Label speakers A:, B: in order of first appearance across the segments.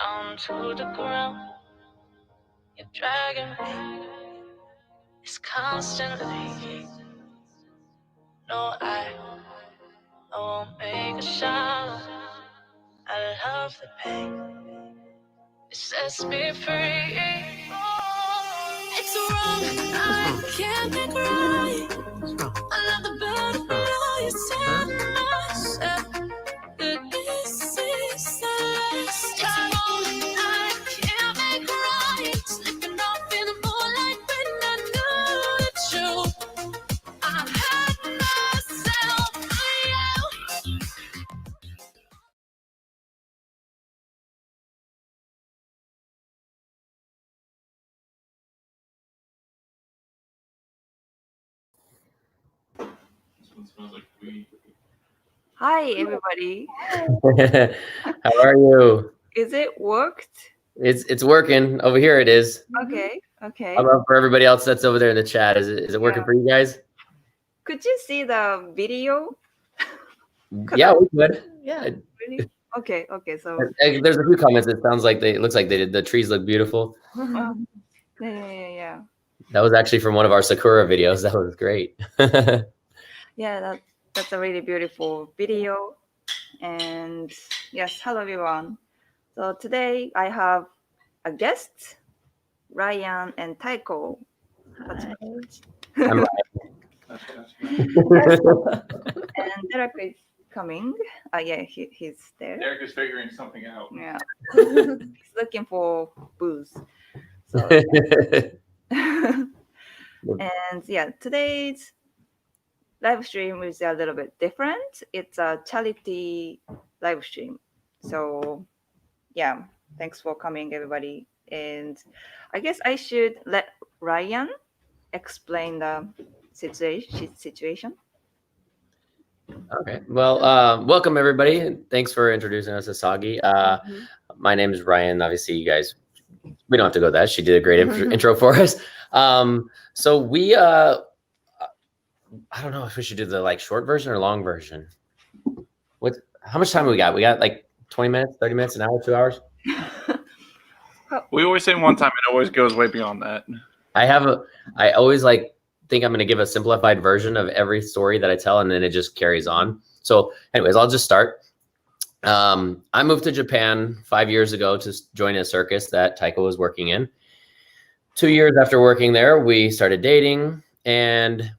A: down to the ground. You're dragging me. It's constantly. No, I won't make a sound. I love the pain. It sets me free. It's wrong. I can't make right. I love the burden below you tell myself that this is the last. It's wrong. I can't make right. Slipping off in the moonlight when I knew the truth. I had myself for you.
B: Smells like weed.
C: Hi, everybody.
D: How are you?
C: Is it worked?
D: It's working over here. It is.
C: Okay. Okay.
D: How about for everybody else that's over there in the chat? Is it working for you guys?
C: Could you see the video?
D: Yeah, we could.
C: Yeah. Really? Okay. Okay. So
D: There's a few comments. It sounds like it looks like they did. The trees look beautiful.
C: yeah.
D: That was actually from one of our Sakura videos. That was great.
C: Yeah, that's a really beautiful video. And yes, hello everyone. So today I have a guest, Ryan and Taeko.
D: I'm
C: And Derek is coming. Yeah, he's there.
B: Derek is figuring something out.
C: Yeah, he's looking for booze. So, and yeah, today's live stream is a little bit different. It's a charity live stream. So yeah, thanks for coming, everybody. And I guess I should let Ryan explain the situation.
D: Okay. Well, welcome everybody. Thanks for introducing us to Sagi. My name is Ryan. Obviously, you guys, we don't have to go that. She did a great intro for us. So we, I don't know if we should do the short version or long version. How much time we got? We got like 20 minutes, 30 minutes, an hour, 2 hours?
B: We always say one time, it always goes way beyond that.
D: I always think I'm going to give a simplified version of every story that I tell, and then it just carries on. So anyways, I'll just start. I moved to Japan 5 years ago to join a circus that Taeko was working in. 2 years after working there, we started dating, and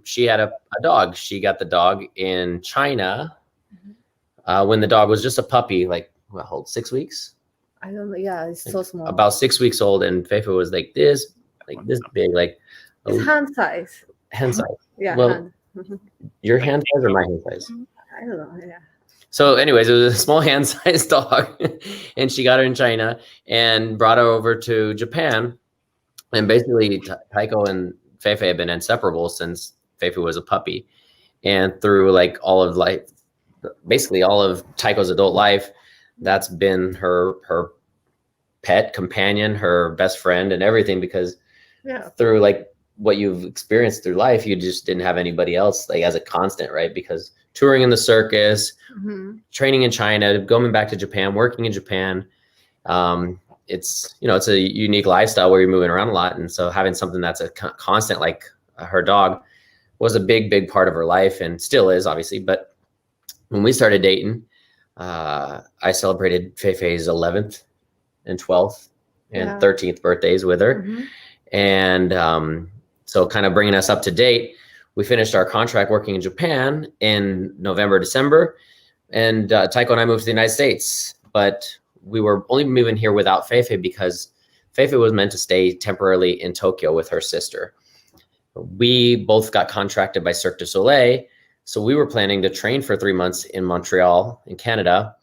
D: she had a dog. She got the dog in China when the dog was just a puppy, how old, 6 weeks?
E: I don't know. Yeah, it's so small.
D: About 6 weeks old, and Feifei was this big,
E: it's hand size.
D: Hand size.
E: Yeah.
D: Well,
E: hand.
D: Your hand size or my hand size?
E: I don't know. Yeah.
D: So anyways, it was a small hand-sized dog, and she got her in China and brought her over to Japan. And basically, Taeko and Feifei have been inseparable since Feifei was a puppy. And through all of life, basically all of Taeko's adult life, that's been her pet companion, her best friend, and everything, because through what you've experienced through life, you just didn't have anybody else as a constant, right? Because touring in the circus, training in China, going back to Japan, working in Japan, it's it's a unique lifestyle where you're moving around a lot, and so having something that's a constant like her dog was a big part of her life, and still is, obviously. But when we started dating, I celebrated Feifei's 11th and 12th and 13th birthdays with her. And so kind of bringing us up to date, we finished our contract working in Japan in November, December, and Taeko and I moved to the United States. But we were only moving here without Feifei because Feifei was meant to stay temporarily in Tokyo with her sister. We both got contracted by Cirque du Soleil, so we were planning to train for 3 months in Montreal, in Canada.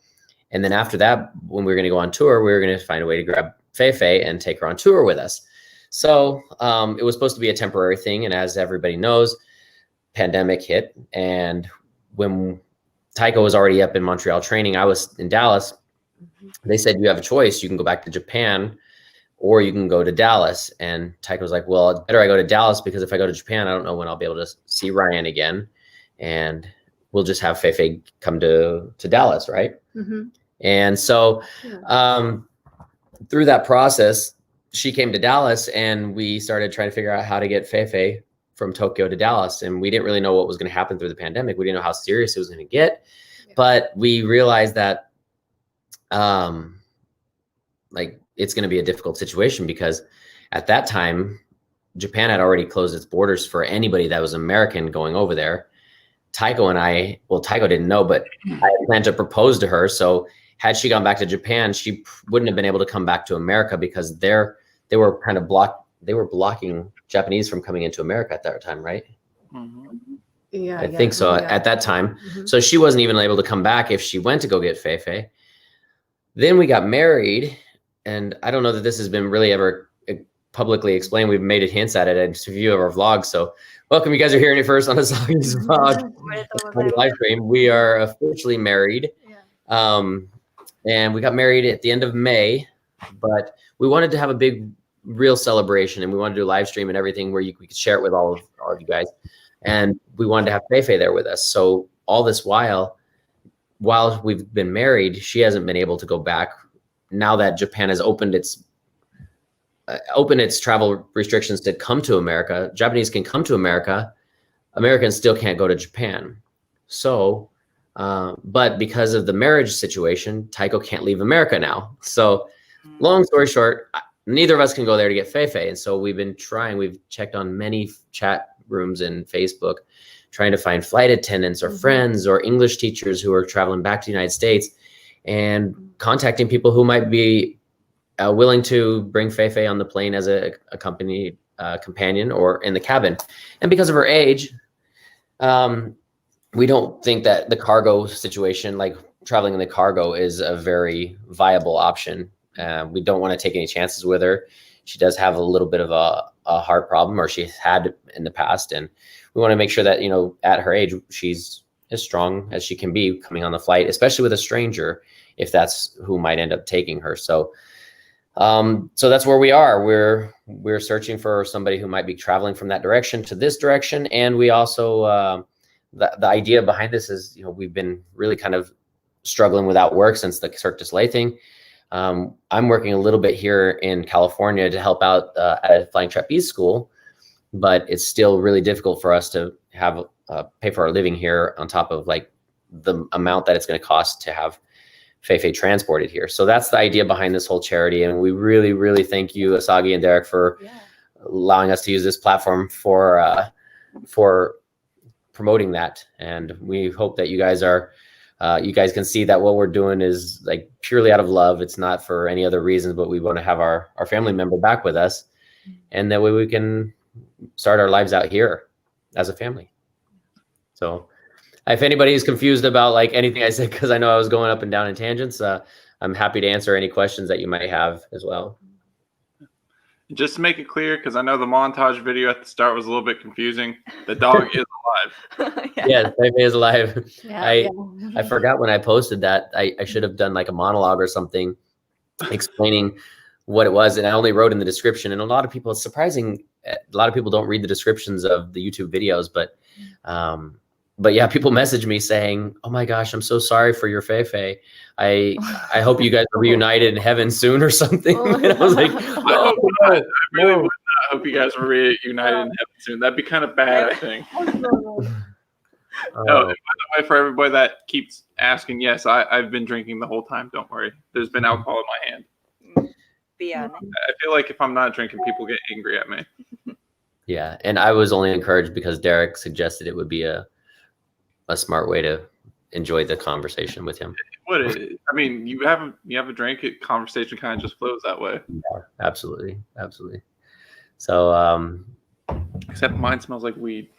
D: And then after that, when we were going to go on tour, we were going to find a way to grab Feifei and take her on tour with us. So it was supposed to be a temporary thing. And as everybody knows, pandemic hit. And when Taeko was already up in Montreal training, I was in Dallas. They said, you have a choice. You can go back to Japan or you can go to Dallas. And Taeko was like, well, better I go to Dallas, because if I go to Japan, I don't know when I'll be able to see Ryan again. And we'll just have Feifei come to Dallas, right? And so through that process, she came to Dallas, and we started trying to figure out how to get Feifei from Tokyo to Dallas. And we didn't really know what was going to happen through the pandemic. We didn't know how serious it was going to get, but we realized that like it's going to be a difficult situation, because at that time, Japan had already closed its borders for anybody that was American going over there. Taeko and I, well, Taeko didn't know, but I planned to propose to her. So had she gone back to Japan, she wouldn't have been able to come back to America, because they were kind of blocking Japanese from coming into America at that time, right?
E: Yeah,
D: I think so at that time. So she wasn't even able to come back if she went to go get Feifei. Then we got married, and I don't know that this has been really ever publicly explained. We've made hints at it in a few of our vlogs. So welcome, you guys are hearing it first on Asagi's vlog on the live stream. We are officially married. And we got married at the end of May, but we wanted to have a big, real celebration, and we wanted to do a live stream and everything where we could share it with all of you guys. And we wanted to have Feifei there with us. So all this while we've been married, she hasn't been able to go back. Now that Japan has opened its travel restrictions to come to America, Japanese can come to America. Americans still can't go to Japan. So, but because of the marriage situation, Taeko can't leave America now. So long story short, neither of us can go there to get Feifei. And so we've been trying, we've checked on many chat rooms and Facebook, trying to find flight attendants or friends or English teachers who are traveling back to the United States, and contacting people who might be willing to bring Feifei on the plane as a companion or in the cabin. And because of her age, we don't think that the cargo situation, like traveling in the cargo, is a very viable option. We don't want to take any chances with her. She does have a little bit of a heart problem, or she's had in the past. And we want to make sure that, you know, at her age, she's as strong as she can be coming on the flight, especially with a stranger, if that's who might end up taking her. So that's where we are. We're searching for somebody who might be traveling from that direction to this direction. And we also, the idea behind this is, you know, we've been really kind of struggling without work since the Cirque du Soleil thing. I'm working a little bit here in California to help out at a flying trapeze school, but it's still really difficult for us to have pay for our living here on top of like the amount that it's going to cost to have Feifei transported here. So that's the idea behind this whole charity. And we really, really thank you, Asagi and Derek, for allowing us to use this platform for promoting that. And we hope that you guys are, you guys can see that what we're doing is like purely out of love. It's not for any other reasons, but we want to have our family member back with us. And that way we can start our lives out here as a family. So if anybody is confused about like anything I said, because I know I was going up and down in tangents, I'm happy to answer any questions that you might have as well.
B: Just to make it clear, because I know the montage video at the start was a little bit confusing, the dog is alive.
D: Yeah, Feifei is alive. I forgot when I posted that. I should have done like a monologue or something explaining what it was. And I only wrote in the description. And a lot of people, it's surprising, a lot of people don't read the descriptions of the YouTube videos, but yeah, people message me saying, "Oh my gosh, I'm so sorry for your Feifei. I hope you guys are reunited in heaven soon or something." And I was like,
B: I really would not hope you guys are reunited in heaven soon. That'd be kind of bad, I think. No, and by the way, for everybody that keeps asking, yes, I've been drinking the whole time. Don't worry. There's been alcohol in my hand. I feel like if I'm not drinking, people get angry at me.
D: Yeah, and I was only encouraged because Derek suggested it would be a smart way to enjoy the conversation with him.
B: I mean, you have a drink, conversation kind of just flows that way.
D: Yeah, absolutely. So
B: except mine smells like weed.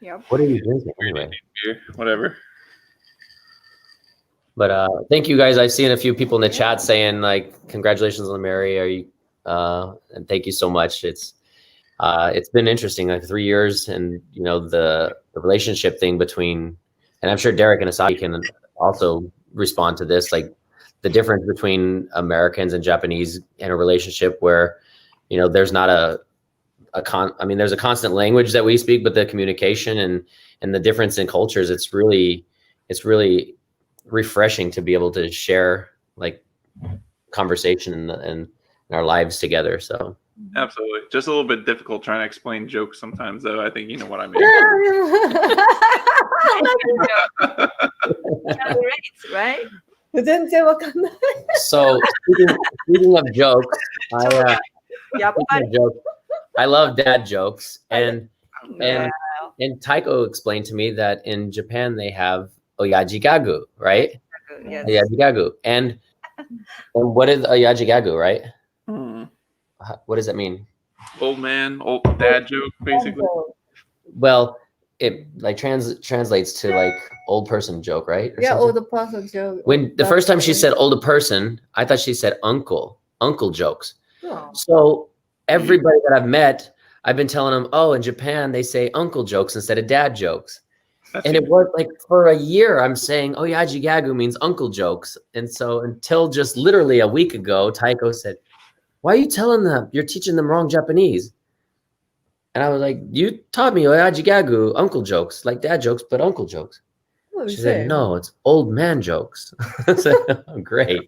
C: Yep.
D: What are you drinking anyway?
B: Beer, whatever.
D: But thank you guys. I've seen a few people in the chat saying like, congratulations on the marriage. Are you and thank you so much. It's been interesting, like 3 years, and you know the relationship thing between, and I'm sure Derek and Asagi can also respond to this, like the difference between Americans and Japanese in a relationship where, you know, there's not there's a constant language that we speak, but the communication and the difference in cultures, it's really refreshing to be able to share like conversation and our lives together. So
B: Absolutely. Just a little bit difficult trying to explain jokes sometimes, though. I think you know what I mean.
C: Calories, right?
E: 全然わかんない。
D: So speaking of jokes, I love dad jokes, and Taeko explained to me that in Japan they have oyaji gagu, right?
C: Yes.
D: Oyaji gagu, and what is oyaji gagu, right? What does that mean?
B: Old man, old dad joke, basically.
D: Well, it like translates to like old person joke, right? Or
E: Yeah,
D: something?
E: older person joke.
D: When the first time she said older person, I thought she said uncle jokes.
E: Oh.
D: So everybody that I've met, I've been telling them, oh, in Japan they say uncle jokes instead of dad jokes. And it was like for a year I'm saying oyaji gagu means uncle jokes. And so until just literally a week ago, Taeko said, why are you telling them? You're teaching them wrong Japanese. And I was like, you taught me oyaji gagu, uncle jokes, like dad jokes, but uncle jokes.
E: Oh,
D: She said, no, it's old man jokes. I said, oh, great.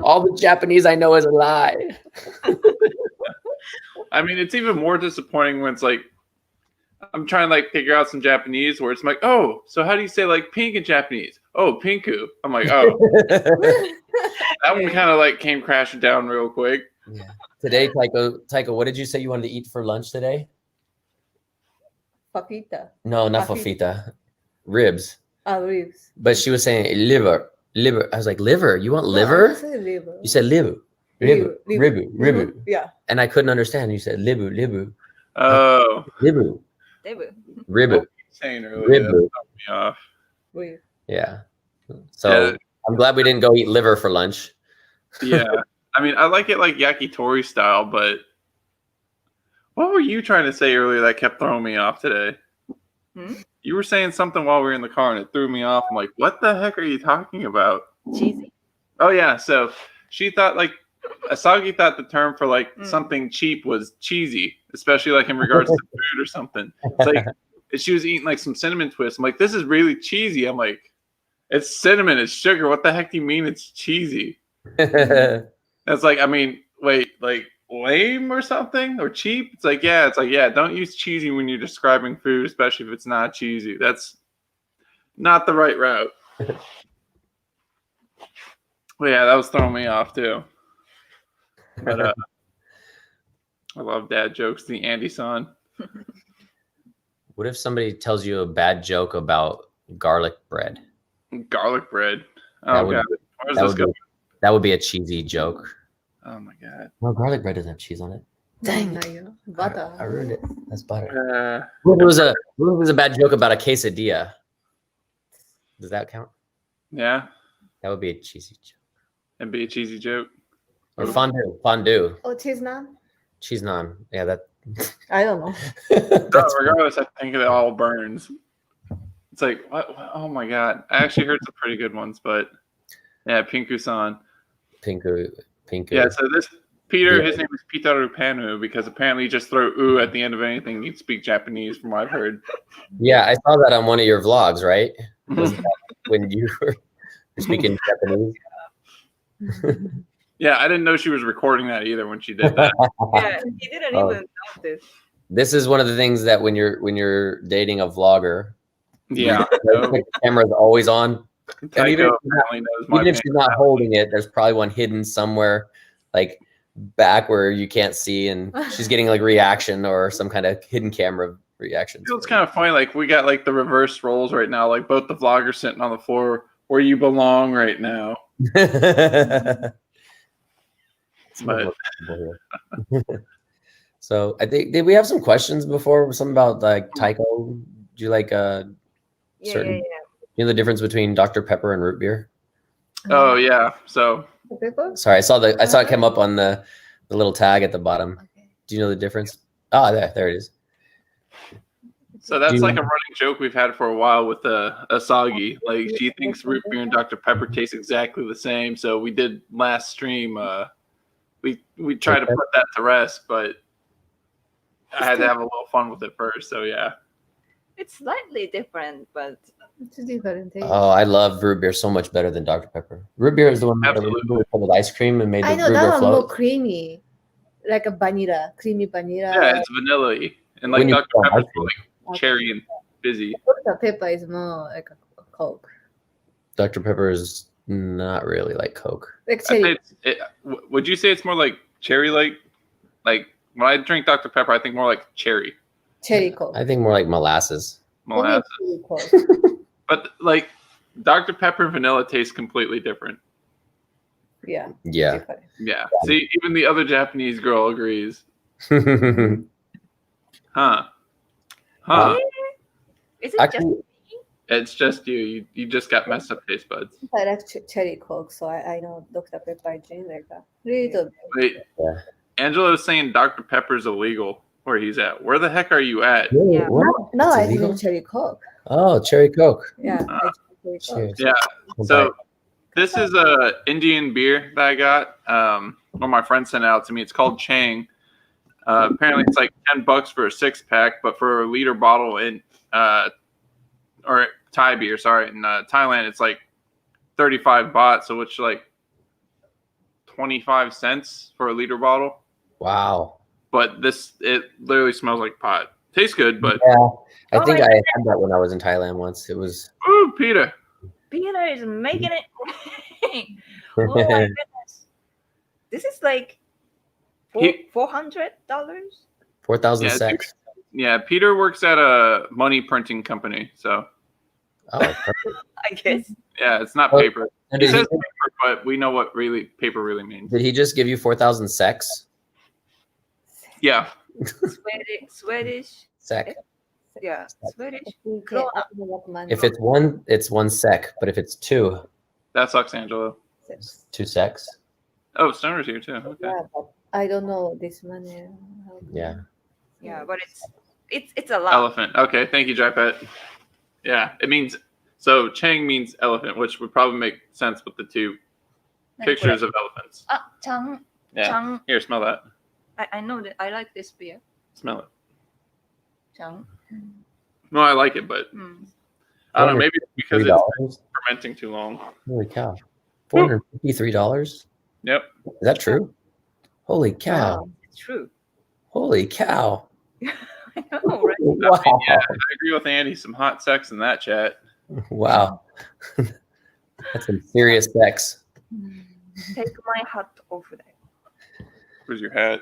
D: All the Japanese I know is a lie.
B: I mean, it's even more disappointing when it's like, I'm trying to like figure out some Japanese where it's like, oh, so how do you say like pink in Japanese? Oh, pinku. I'm like, oh. That one kind of like came crashing down real quick.
D: Yeah. Today, Taeko, what did you say you wanted to eat for lunch today?
E: Fafita.
D: No, not fafita. Ribs.
E: Ribs.
D: But she was saying liver. I was like, liver? You want liver?
E: No, I said liver.
D: You said liver. Ribu.
E: Yeah.
D: And I couldn't understand. You said libu.
B: Oh.
D: Libu. Ribu.
B: Saying earlier, that threw me off.
E: Weird.
D: Yeah. So I'm glad we didn't go eat liver for lunch.
B: Yeah. I mean, I like it like yakitori style, but what were you trying to say earlier that kept throwing me off today? You were saying something while we were in the car and it threw me off. I'm like, what the heck are you talking about?
C: Cheesy.
B: Oh, yeah. So she thought like Asagi thought the term for like something cheap was cheesy, especially like in regards to food or something. It's like she was eating like some cinnamon twists. I'm like, this is really cheesy. I'm like, it's cinnamon, it's sugar. What the heck do you mean it's cheesy? It's like, I mean, wait, like lame or something or cheap? It's like, yeah, don't use cheesy when you're describing food, especially if it's not cheesy. That's not the right route. Well, yeah, that was throwing me off too. But I love dad jokes, the Andy-san.
D: What if somebody tells you a bad joke about garlic bread?
B: Garlic bread. Oh, God. Where's this going?
D: That would be a cheesy joke.
B: Oh, my God.
D: Well, garlic bread doesn't have cheese on it. Dang.
E: Butter.
D: I ruined it. That's butter. What was a bad joke about a quesadilla? Does that count?
B: Yeah.
D: That would be a cheesy joke.
B: It'd be a cheesy joke.
D: Or fondue.
E: Oh, cheese naan?
D: Cheese naan. Yeah, that.
E: I don't know.
B: Regardless, I think it all burns. It's like, what? Oh my God. I actually heard some pretty good ones, but yeah, Pinku-san.
D: Pinku.
B: Yeah, so this Peter, his name is Pitaru Panu because apparently you just throw "u" at the end of anything. You speak Japanese, from what I've heard.
D: Yeah, I saw that on one of your vlogs, right? Was that when you were speaking Japanese?
B: Yeah, I didn't know she was recording that either when she did that.
C: Yeah, he didn't even notice.
D: This is one of the things that when you're dating a vlogger,
B: yeah,
D: the camera's always on. And even if she's not holding it, there's probably one hidden somewhere, like back where you can't see, and she's getting like reaction or some kind of hidden camera reaction.
B: It's kind of funny. Like we got like the reverse roles right now. Like both the vloggers sitting on the floor where you belong right now. But
D: so I think, did we have some questions before? Something about like Taeko? Do you like certain?
C: Yeah.
D: You know the difference between Dr. Pepper and root beer?
B: Oh yeah. So
D: sorry, I saw it come up on the little tag at the bottom. Okay. Do you know the difference? Ah, there it is.
B: So that's like a running joke we've had for a while with Asagi. Like she thinks root beer and Dr. Pepper taste exactly the same. So we did last stream. We tried to put that to rest, but I had to have a little fun with it first. So yeah.
C: It's slightly different, but
E: It's different taste.
D: Oh, I love root beer so much better than Dr. Pepper. Root beer is the one that
B: Absolutely.
D: with ice cream and made the
E: I know
D: root
E: that
D: beer
E: one more
D: float.
E: creamy, like a vanilla, creamy vanilla.
B: Yeah, it's vanilla-y. And like
D: When you
B: Dr.
D: put
B: Pepper's
D: ice cream.
B: more like cherry and fizzy.
E: Dr. Pepper is more like a Coke,
D: Dr. Pepper is not really like Coke.
E: like
B: I'd
E: cherry.
B: say would you say it's more like cherry-like? Like when I drink Dr. Pepper, I think more like cherry.
E: Cherry Coke.
D: I think more like molasses.
B: Molasses.
E: Cherry Coke.
B: But like Dr. Pepper vanilla tastes completely different.
E: Yeah.
D: Yeah.
E: Different.
B: Yeah. See, even the other Japanese girl agrees.
D: Actually,
B: Huh.
C: Is it just
B: It's just you. You just got messed up taste buds.
E: I like cherry Coke, so I know Dr. Pepper I drink like that. Little.
B: Wait,
D: Yeah.
B: Angelo is saying Dr. Pepper's illegal where he's at. Where the heck are you at?
C: Yeah.
D: What?
E: No,
D: It's
E: I
D: illegal?
E: drink cherry Coke.
D: Oh, cherry Coke.
E: Yeah, I drink cherry Coke.
D: Cheers.
B: Yeah. So this is a Indian beer that I got. One of my friends sent it out to me. It's called Chang. Apparently, it's like $10 for a 6-pack, but for a liter bottle in or Thai beer, sorry, in Thailand, it's like 35 baht, so it's like 25 cents for a liter bottle.
D: Wow.
B: But it literally smells like pot. Tastes good, but
D: Yeah. I think
C: my
D: I had that when I was in Thailand once. It was
B: ooh, Peter.
C: Peter is making it? Oh my goodness. This is like $400?
D: 4,000
B: Yeah,
D: seks.
B: Yeah, Peter works at a money printing company, so
D: Oh, perfect.
C: I guess.
B: yeah, it's not
D: Oh,
B: paper.
D: And
B: It
D: did,
B: says
D: he,
B: paper, but we know what paper really means.
D: did he just give you 4,000 seks?
B: Yeah,
C: Swedish.
D: Sek.
C: Yeah, Swedish.
E: Okay, money.
D: If it's one sek, but if it's two,
B: that sucks, Angelo.
D: 2 seks.
B: Oh, Stoner's here too. Okay.
E: Yeah, but I don't know this money.
D: Yeah.
C: Yeah, but it's a lot.
B: Elephant. Okay, thank you, Jaipet. Yeah, it means so. Chang means elephant, which would probably make sense with the two pictures of elephants.
C: Chang.
B: Yeah.
C: Chang.
B: Here, smell that.
C: I know that I like this beer.
B: Smell it.
C: Chang.
B: No, I like it, but
C: Mm.
B: I don't know. Maybe it's because it's
D: $3.
B: fermenting too long.
D: Holy cow. $453?
B: Yep.
D: Is that true? Holy cow.
C: Wow, it's true.
D: Holy cow.
C: I know, right?
D: Wow.
B: Yeah, I agree with Andy. Some hot sex in that chat.
D: Wow. That's some serious sex.
C: Take my hat off there.
B: Where's your hat?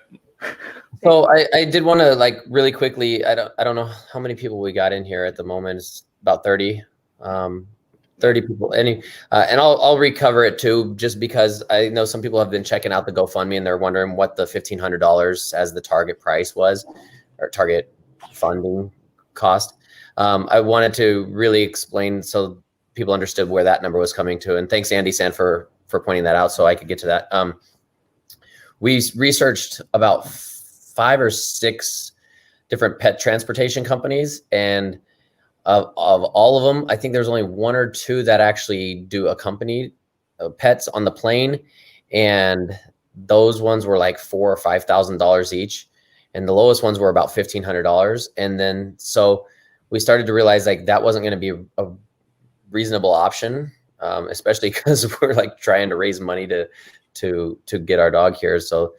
D: So I did want to like really quickly, I don't know how many people we got in here at the moment. It's about 30. 30 people. And I'll recover it too, just because I know some people have been checking out the GoFundMe and they're wondering what the $1,500 as the target price was, or target funding cost. I wanted to really explain so people understood where that number was coming to. And thanks, Andy San, for pointing that out so I could get to that. We researched about 5 or 6 different pet transportation companies, and of all of them, I think there's only 1 or 2 that actually do accompany pets on the plane, and those ones were like $4,000 or $5,000 each, and the lowest ones were about $1,500. And then so we started to realize like that wasn't going to be a reasonable option, especially because we're like trying to raise money to get our dog here. So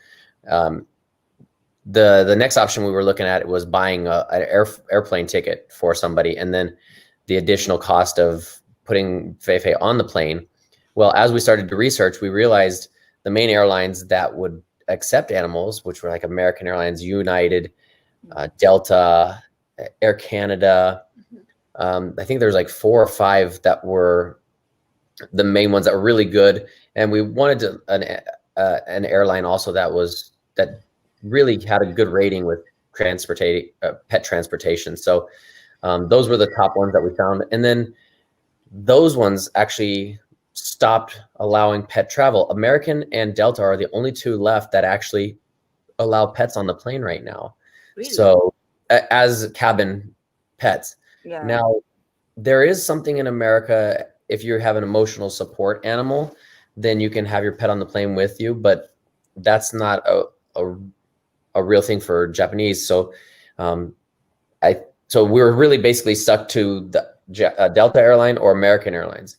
D: the next option we were looking at was buying an airplane ticket for somebody, and then the additional cost of putting Feifei on the plane. Well, as we started to research, we realized the main airlines that would accept animals, which were like American Airlines, United, Delta, Air Canada. I think there's like 4 or 5 that were the main ones that were really good, and we wanted an airline also that really had a good rating with pet transportation. So those were the top ones that we found, and then those ones actually stopped allowing pet travel. American and Delta are the only 2 left that actually allow pets on the plane right now.
C: Really?
D: So as cabin pets.
C: Yeah.
D: Now, there is something in America, if you have an emotional support animal, then you can have your pet on the plane with you, but that's not a real thing for Japanese. So so we were really basically stuck to Delta Airline or American Airlines.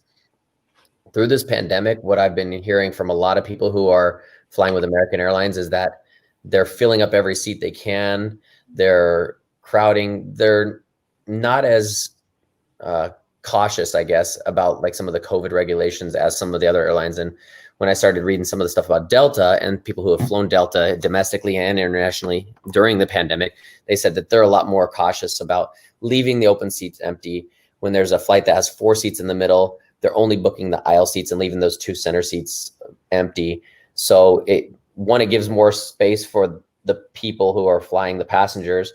D: Through this pandemic, what I've been hearing from a lot of people who are flying with American Airlines is that they're filling up every seat they can. They're crowding. They're not as cautious, I guess, about like some of the COVID regulations as some of the other airlines. And when I started reading some of the stuff about Delta and people who have flown Delta domestically and internationally during the pandemic, they said that they're a lot more cautious about leaving the open seats empty. When there's a flight that has 4 seats in the middle, they're only booking the aisle seats and leaving those 2 center seats empty. So it gives more space for the people who are flying the passengers,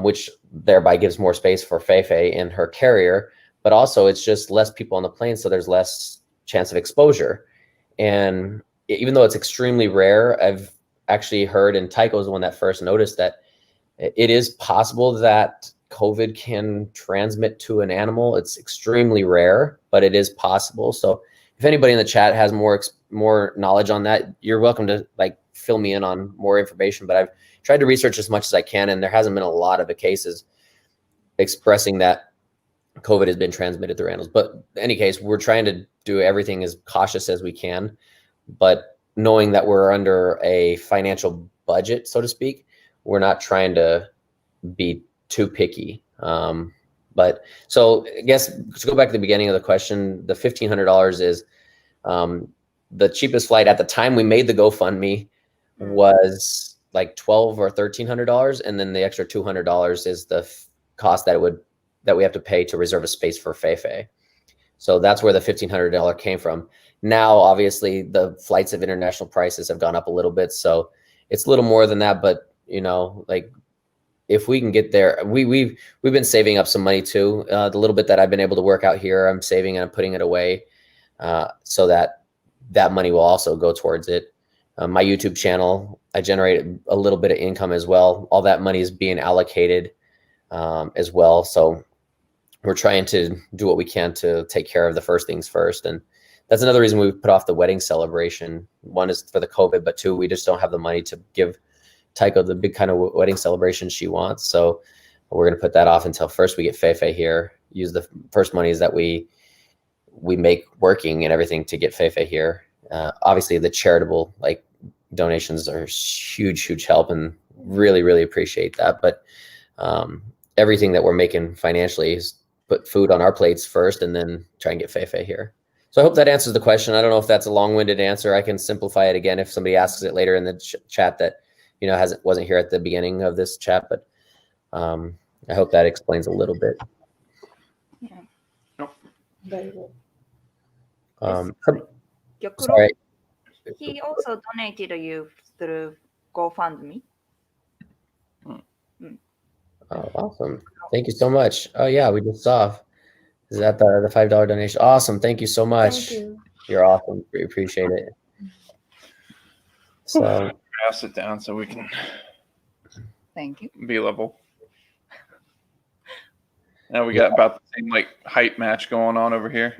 D: which thereby gives more space for Feifei and her carrier. But also it's just less people on the plane, so there's less chance of exposure. And even though it's extremely rare, I've actually heard, and Taeko was the one that first noticed that it is possible that COVID can transmit to an animal. It's extremely rare, but it is possible. So if anybody in the chat has more knowledge on that, you're welcome to like fill me in on more information. But I've tried to research as much as I can, and there hasn't been a lot of the cases expressing that COVID has been transmitted through animals. But in any case, we're trying to do everything as cautious as we can, but knowing that we're under a financial budget, so to speak, we're not trying to be too picky. But so I guess to go back to the beginning of the question, the $1,500 is the cheapest flight at the time we made the GoFundMe was like $1,200 or $1,300, and then the extra $200 is the cost that we have to pay to reserve a space for Feifei. So that's where the $1,500 came from. Now, obviously, the flights of international prices have gone up a little bit, so it's a little more than that. But you know, like if we can get there, we've been saving up some money too. The little bit that I've been able to work out here, I'm saving and I'm putting it away, so that money will also go towards it. My YouTube channel, I generate a little bit of income as well. All that money is being allocated as well. So we're trying to do what we can to take care of the first things first. And that's another reason we put off the wedding celebration. One is for the COVID, but 2, we just don't have the money to give Taeko the big kind of wedding celebration she wants. So we're going to put that off until first we get Feifei here, use the first monies that we make working and everything to get Feifei here. Obviously the charitable like donations are huge help, and really appreciate that. But everything that we're making financially is put food on our plates first and then try and get Feifei here. So I hope that answers the question. I don't know if that's a long-winded answer. I can simplify it again if somebody asks it later in the chat that, you know, wasn't here at the beginning of this chat, but I hope that explains a little bit.
C: Yeah.
E: Very good.
D: Sorry.
C: He also donated you through GoFundMe.
D: Oh, awesome. Thank you so much. Oh yeah, we just saw. Is that the $5 donation? Awesome. Thank you so much.
E: Thank you.
D: You're awesome. We appreciate it. So
B: I'll sit down so we can
C: Thank you.
B: be level. Now we got about the same like height match going on over here.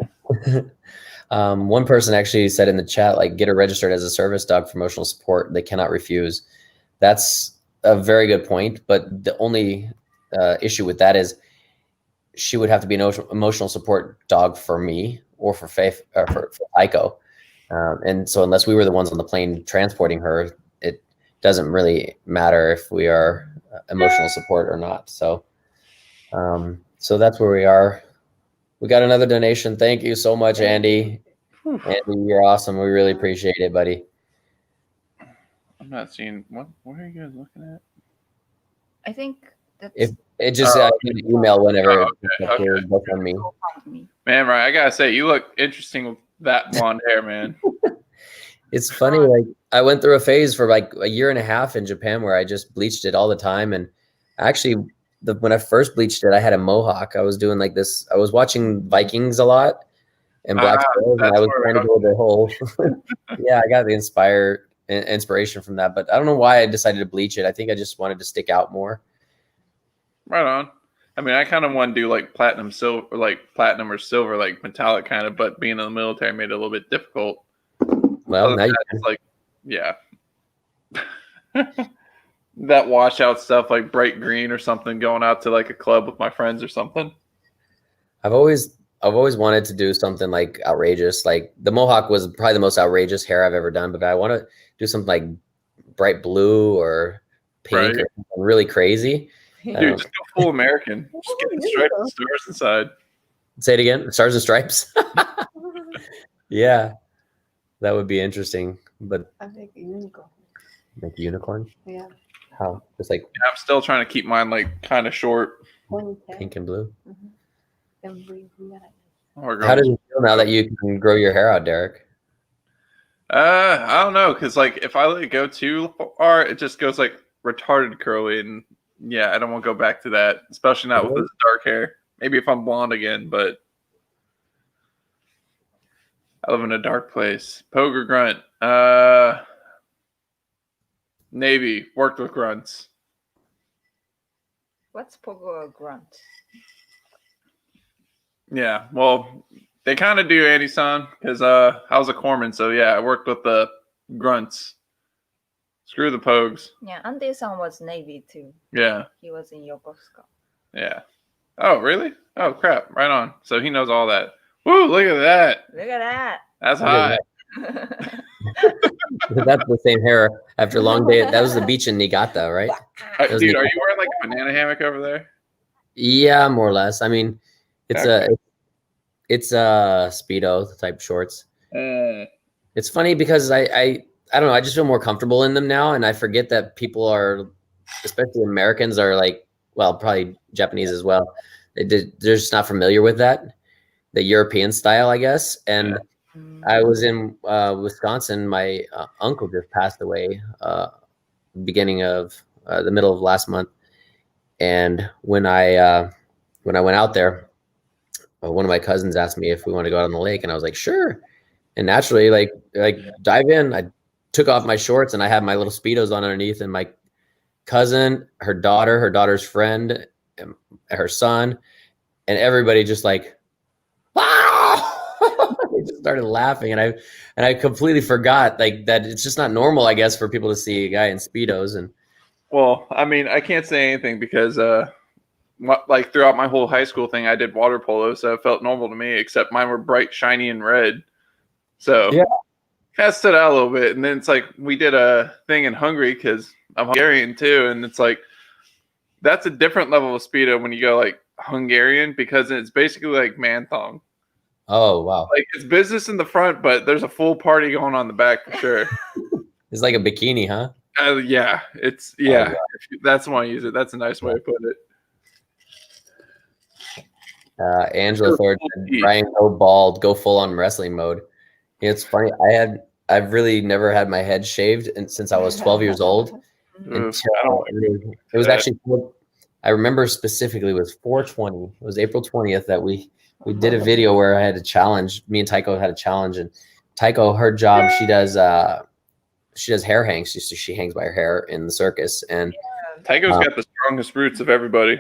D: one person actually said in the chat, like, get her registered as a service dog for emotional support. They cannot refuse. That's a very good point. But the only issue with that is she would have to be an emotional support dog for me or for Faith or for Taeko. And so unless we were the ones on the plane transporting her, it doesn't really matter if we are emotional support or not. So, so that's where we are. We got another donation. Thank you so much, Andy. Andy, you're awesome. We really appreciate it, buddy.
B: I'm not seeing what are you guys looking at?
C: I think that's
D: It just email whenever
B: okay.
D: both on me.
B: Man, right, I gotta say, you look interesting with that blonde hair, man.
D: It's funny, like I went through a phase for like a year and a half in Japan where I just bleached it all the time. And actually, when I first bleached it, I had a mohawk. I was doing like this. I was watching Vikings a lot and Black Sparrows, and I was trying to go the whole. Yeah, I got the inspiration from that, but I don't know why I decided to bleach it. I think I just wanted to stick out more.
B: Right on. I mean, I kind of want to do like platinum or silver, like metallic kind of, but being in the military made it a little bit difficult.
D: Well, now you
B: can. Like, yeah. That washout stuff, like bright green or something, going out to like a club with my friends or something.
D: I've always wanted to do something like outrageous. Like the mohawk was probably the most outrageous hair I've ever done, but I want to do something like bright blue or pink or something really crazy.
B: Dude, just go full American. Just get the stripes and stars inside.
D: Say it again. Stars and stripes. Yeah, that would be interesting. But
E: I think unicorn.
D: like a unicorn.
E: Yeah.
D: How? Just like
B: I'm still trying to keep mine like kind of short.
D: pink and blue.
B: Or
D: How does it feel now that you can grow your hair out, Derek?
B: I don't know, because like if I let it go too far, it just goes like retarded curly, and yeah, I don't want to go back to that, especially not with this dark hair. Maybe if I'm blonde again, but I live in a dark place. Pogue grunt. Navy, worked with grunts.
C: What's Pogo grunt?
B: Yeah, well, they kind of do Andy-san, because I was a corpsman, so yeah, I worked with the grunts. Screw the pogues.
C: Yeah, Andy-san was Navy too.
B: Yeah.
C: He was in Yokosuka.
B: Yeah. Oh, really? Oh, crap. Right on. So he knows all that. Woo, look at that.
C: Look at that.
B: That's
D: Look at
B: hot.
D: That's the same hair after a long day. That was the beach in Niigata, right?
B: Dude, are you wearing like a banana hammock over there?
D: Yeah, more or less. I mean, it's a Speedo type shorts. It's funny because I don't know. I just feel more comfortable in them now, and I forget that people are, especially Americans, are like, well, probably Japanese as well. They're just not familiar with that, the European style, I guess. And I was in Wisconsin. My uncle just passed away beginning of the middle of last month, and when I went out there, one of my cousins asked me if we want to go out on the lake, and I was like, sure. And naturally, like dive in. I took off my shorts, and I had my little Speedos on underneath, and my cousin, her daughter, her daughter's friend, and her son, and everybody just like, wow! They just started laughing, and I completely forgot like that it's just not normal, I guess, for people to see a guy in Speedos. And
B: well, I mean, I can't say anything because like throughout my whole high school thing, I did water polo, so it felt normal to me, except mine were bright, shiny, and red. So yeah, kind of stood out a little bit. And then it's like we did a thing in Hungary because I'm Hungarian too, and it's like that's a different level of Speedo when you go like Hungarian, because it's basically like man thong.
D: Oh wow!
B: Like it's business in the front, but there's a full party going on in the back for sure.
D: It's like a bikini, huh?
B: Yeah, it's yeah. That's why I use it. That's a nice way to put it.
D: Angela Thorne, Brian, go bald, go full on wrestling mode. It's funny. I've really never had my head shaved since I was 12 years old. It was actually, I remember specifically, it was 4/20. It was April 20th that we did a video where I had a challenge. Me and Taeko had a challenge, and Taeko, her job, she does hair hangs. She hangs by her hair in the circus, and
B: Taeko's got the strongest roots of everybody.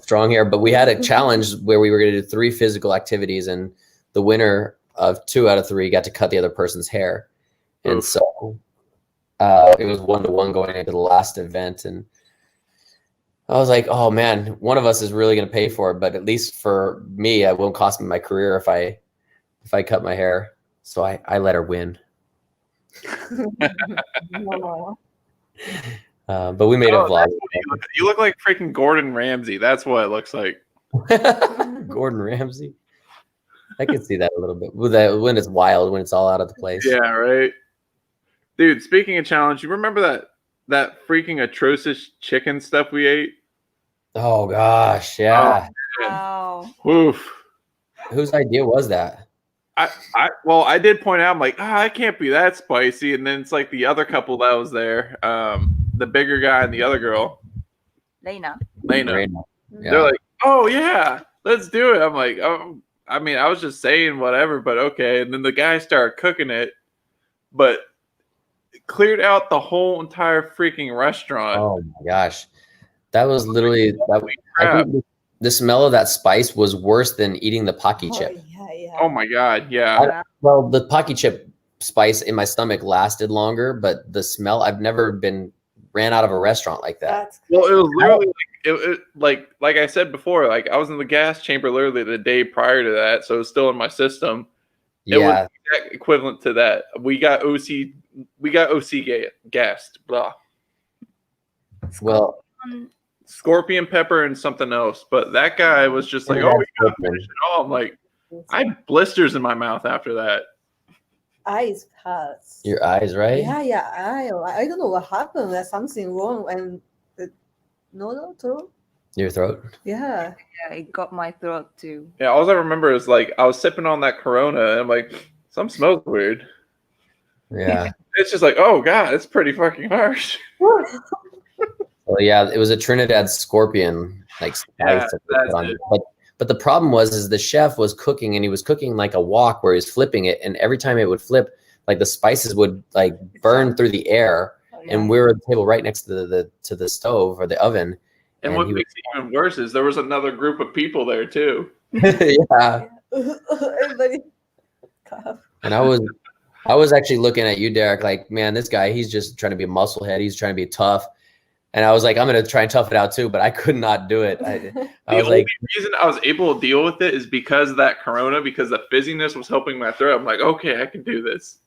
D: Strong hair, but we had a challenge where we were going to do 3 physical activities, and the winner of 2 out of 3 got to cut the other person's hair. And so it was 1-to-1 going into the last event, and I was like, oh man, one of us is really going to pay for it, but at least for me, it won't cost me my career if I cut my hair. So I let her win. But we made a vlog.
B: You look like freaking Gordon Ramsay. That's what it looks like.
D: Gordon Ramsay. I can see that a little bit when it's wild, when it's all out of the place.
B: Yeah, right. Dude, speaking of challenge, you remember that freaking atrocious chicken stuff we ate?
D: Oh gosh, yeah.
C: Wow.
B: Oof.
D: Whose idea was that?
B: I did point out, I'm like, I can't be that spicy. And then it's like the other couple that was there, the bigger guy and the other girl.
C: Lena.
D: Yeah.
B: They're like, oh yeah, let's do it. I'm like, oh, I mean, I was just saying whatever, but okay. And then the guy started cooking it, but it cleared out the whole entire freaking restaurant.
D: Oh my gosh. That was literally I think the smell of that spice was worse than eating the Pocky chip.
B: Oh my god, yeah.
D: Well, the Pocky chip spice in my stomach lasted longer, but the smell, I've never ran out of a restaurant like that.
B: Well, it was literally like like I said before, like I was in the gas chamber literally the day prior to that, so it was still in my system. It
D: Yeah.
B: was equivalent to that. We got OC gassed. Blah.
D: Well,
B: Scorpion pepper and something else, but that guy was just like,
D: Yeah,
B: "Oh, we gotta
D: scorpion.
B: finish it all." I'm like, I had blisters in my mouth after that.
E: Eyes hurts.
D: your eyes, right?
E: Yeah. I don't know what happened. There's something wrong, and no, throat.
D: Your throat.
E: Yeah.
C: Yeah, it got my throat too.
B: Yeah, all I remember is like I was sipping on that Corona, and I'm like, "Some smells weird."
D: Yeah.
B: It's just like, oh god, it's pretty fucking harsh.
D: Well, yeah, it was a Trinidad scorpion, like spice.
B: Yeah,
D: that they
B: that's
D: put on
B: it.
D: it. But the problem was the chef was cooking, and he was cooking like a wok where he was flipping it, and every time it would flip, like the spices would like burn through the air, and we were at the table right next to the stove or the oven.
B: And what makes it even worse is there was another group of people there too.
D: Yeah.
E: Everybody cough.
D: And I was actually looking at you, Derek, like, man, this guy, he's just trying to be a musclehead. He's trying to be tough. And I was like, I'm going to try and tough it out too, but I could not do it. I
B: The
D: was
B: only
D: like,
B: reason I was able to deal with it is because of that Corona, because the fizziness was helping my throat. I'm like, okay, I can do this.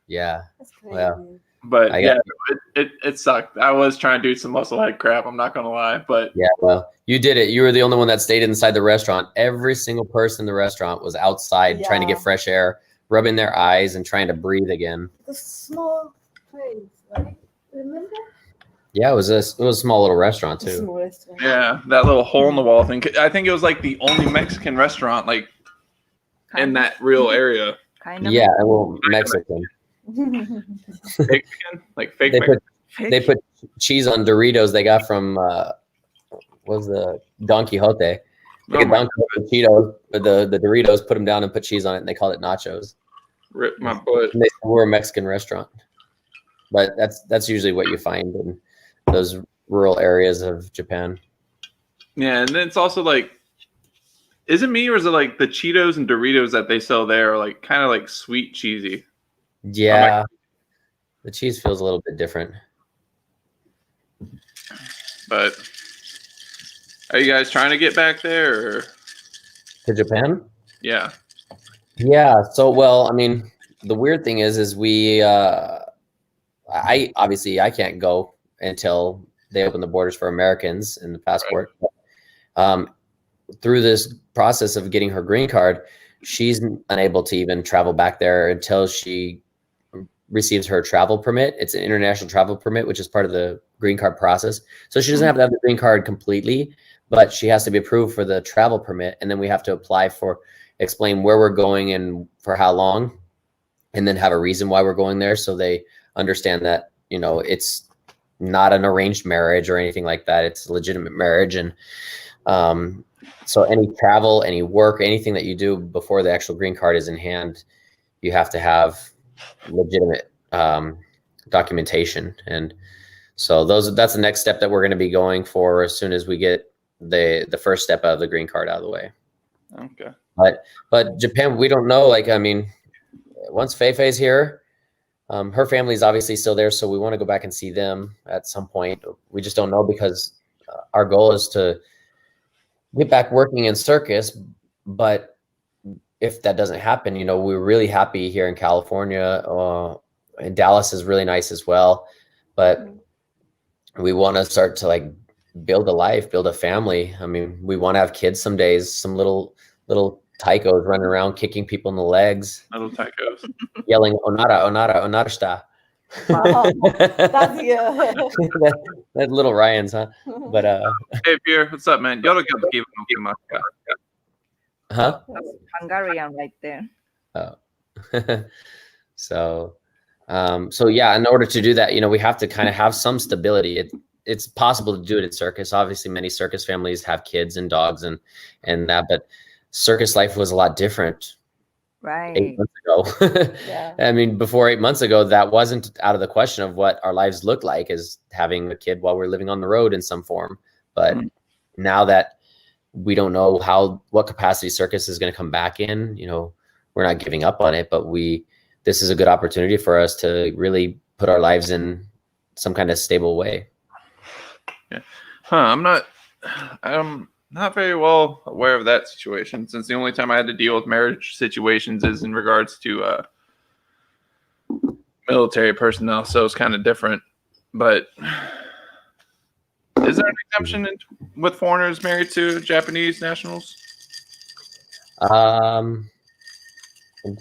D: yeah.
E: That's crazy.
D: Well,
B: But
D: I
B: yeah,
D: got
B: it sucked. I was trying to do some musclehead crap. I'm not going to lie. But
D: yeah, well, you did it. You were the only one that stayed inside the restaurant. Every single person in the restaurant was outside trying to get
E: Yeah.
D: fresh air, rubbing their eyes and trying to breathe again.
E: The small place, right? Remember?
D: Yeah, it was a small little restaurant
E: The
D: too.
E: small restaurant.
B: yeah, that little hole in the wall thing. I think it was like the only Mexican restaurant like in that real area.
C: Kind of.
D: Yeah, well, Mexican.
B: Mexican? Like fake
D: They
B: Mexican.
D: they put cheese on Doritos they got from was the Don Quixote. They
B: Oh
D: get
B: my
D: Don Quixote Cheetos, but the Doritos put them down and put cheese on it, and they called it nachos.
B: Rip my butt.
D: And they said we're a Mexican restaurant, but that's usually what you find in those rural areas of Japan.
B: Yeah, and then it's also like, is it me or is it like the Cheetos and Doritos that they sell there are like kind of like sweet cheesy?
D: Yeah, the cheese feels a little bit different.
B: But are you guys trying to get back there? Or?
D: To Japan?
B: Yeah.
D: Yeah. So, well, I mean, the weird thing is we, I obviously I can't go until they open the borders for Americans and the passport. Right. Through this process of getting her green card, she's unable to even travel back there until she receives her travel permit. It's an international travel permit, which is part of the green card process. So she doesn't have to have the green card completely, but she has to be approved for the travel permit. And then we have to apply for, explain where we're going and for how long, and then have a reason why we're going there. So they understand that, you know, it's not an arranged marriage or anything like that. It's a legitimate marriage. And so any travel, any work, anything that you do before the actual green card is in hand, you have to have legitimate documentation. And so that's the next step that we're going to be going for as soon as we get the first step of the green card out of the way.
B: Okay.
D: But Japan, we don't know. Like, I mean, once Feifei's here, her family's obviously still there, so we want to go back and see them at some point. We just don't know because our goal is to get back working in circus. But if that doesn't happen, you know, we're really happy here in California. And Dallas is really nice as well. But we want to start to like build a life, build a family. I mean, we want to have kids some days, some little Taekos running around, kicking people in the legs,
B: Little Taekos.
D: yelling "Onara, Onara, Onarashita."
E: Wow. That's
D: that little Ryan's, huh? But
B: Hey Pierre, what's up, man? Y'all got give him
D: huh?
C: That's Hungarian right there.
D: Oh. So yeah, in order to do that, you know, we have to kind of have some stability. It's possible to do it at circus. Obviously, many circus families have kids and dogs and that, but circus life was a lot different.
C: Right.
D: 8 months ago.
E: Yeah.
D: I mean, before 8 months ago, that wasn't out of the question of what our lives looked like, as having a kid while we're living on the road in some form. But now that we don't know what capacity circus is going to come back in, you know, we're not giving up on it, but this is a good opportunity for us to really put our lives in some kind of stable way.
B: Yeah. Huh. I'm not very well aware of that situation, since the only time I had to deal with marriage situations is in regards to military personnel, so it's kind of different. But is there an exemption with foreigners married to Japanese nationals?
D: Do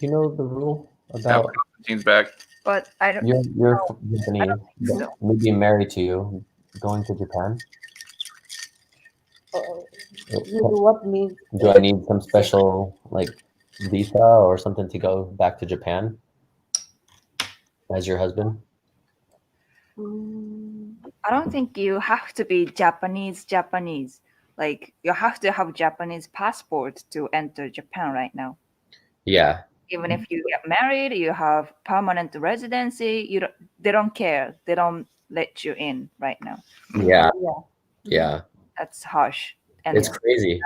D: you know the rule
B: Yeah,
D: about
B: Constantine's back.
C: But I don't.
D: your
C: I
D: Japanese,
C: don't think so.
D: me being married to you, going to Japan?
E: What means?
D: Do I need some special like visa or something to go back to Japan as your husband?
C: I don't think you have to be Japanese. Like you have to have Japanese passport to enter Japan right now.
D: Yeah.
C: Even if you get married, you have permanent residency. They don't care. They don't let you in right now.
D: Yeah.
E: Yeah.
D: Yeah.
C: That's harsh. And
D: It's crazy.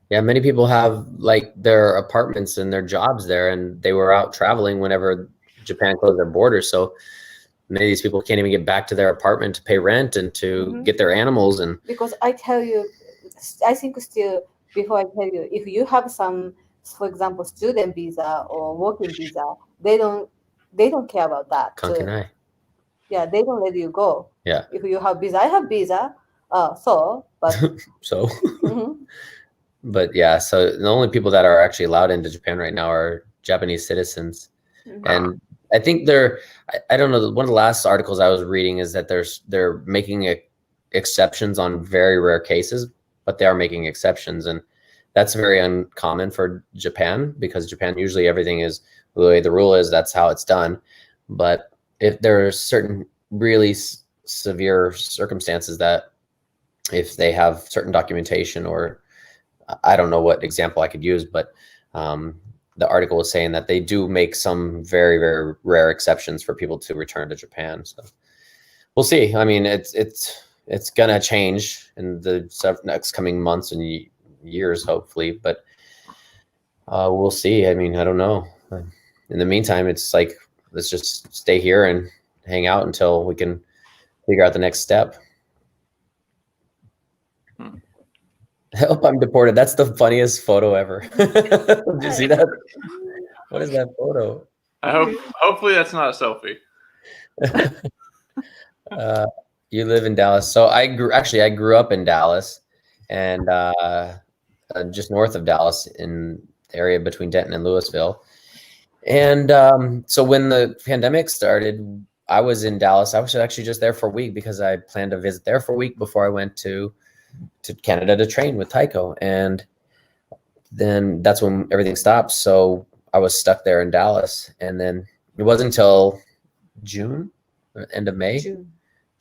D: Yeah, many people have like their apartments and their jobs there, and they were out traveling whenever Japan closed their borders. So many of these people can't even get back to their apartment to pay rent and to get their animals. And
E: because I tell you, I think still before I tell you, if you have some, for example, student visa or working visa, they don't care about that.
D: Kankenai.
E: Yeah, they don't let you go.
D: Yeah.
E: If you have visa, I have visa. So
D: But yeah, so the only people that are actually allowed into Japan right now are Japanese citizens. And I think I don't know, one of the last articles I was reading is that they're making exceptions on very rare cases, but they are making exceptions. And that's very uncommon for Japan, because Japan usually everything is the way the rule is, that's how it's done. But if there are certain really severe circumstances that if they have certain documentation, or I don't know what example I could use, but the article was saying that they do make some very, very rare exceptions for people to return to Japan. So we'll see. I mean, it's gonna change in the next coming months and years, hopefully, but we'll see. I mean, I don't know. In the meantime, it's like, let's just stay here and hang out until we can figure out the next step. I hope I'm deported. That's the funniest photo ever. Did you see that? What is that photo?
B: Hopefully that's not a selfie.
D: You live in Dallas. So I grew up in Dallas, and just north of Dallas in the area between Denton and Louisville. And so when the pandemic started, I was in Dallas. I was actually just there for a week because I planned to visit there for a week before I went to Canada to train with Taeko. And then that's when everything stopped. So I was stuck there in Dallas. And then it wasn't until June, or end of May,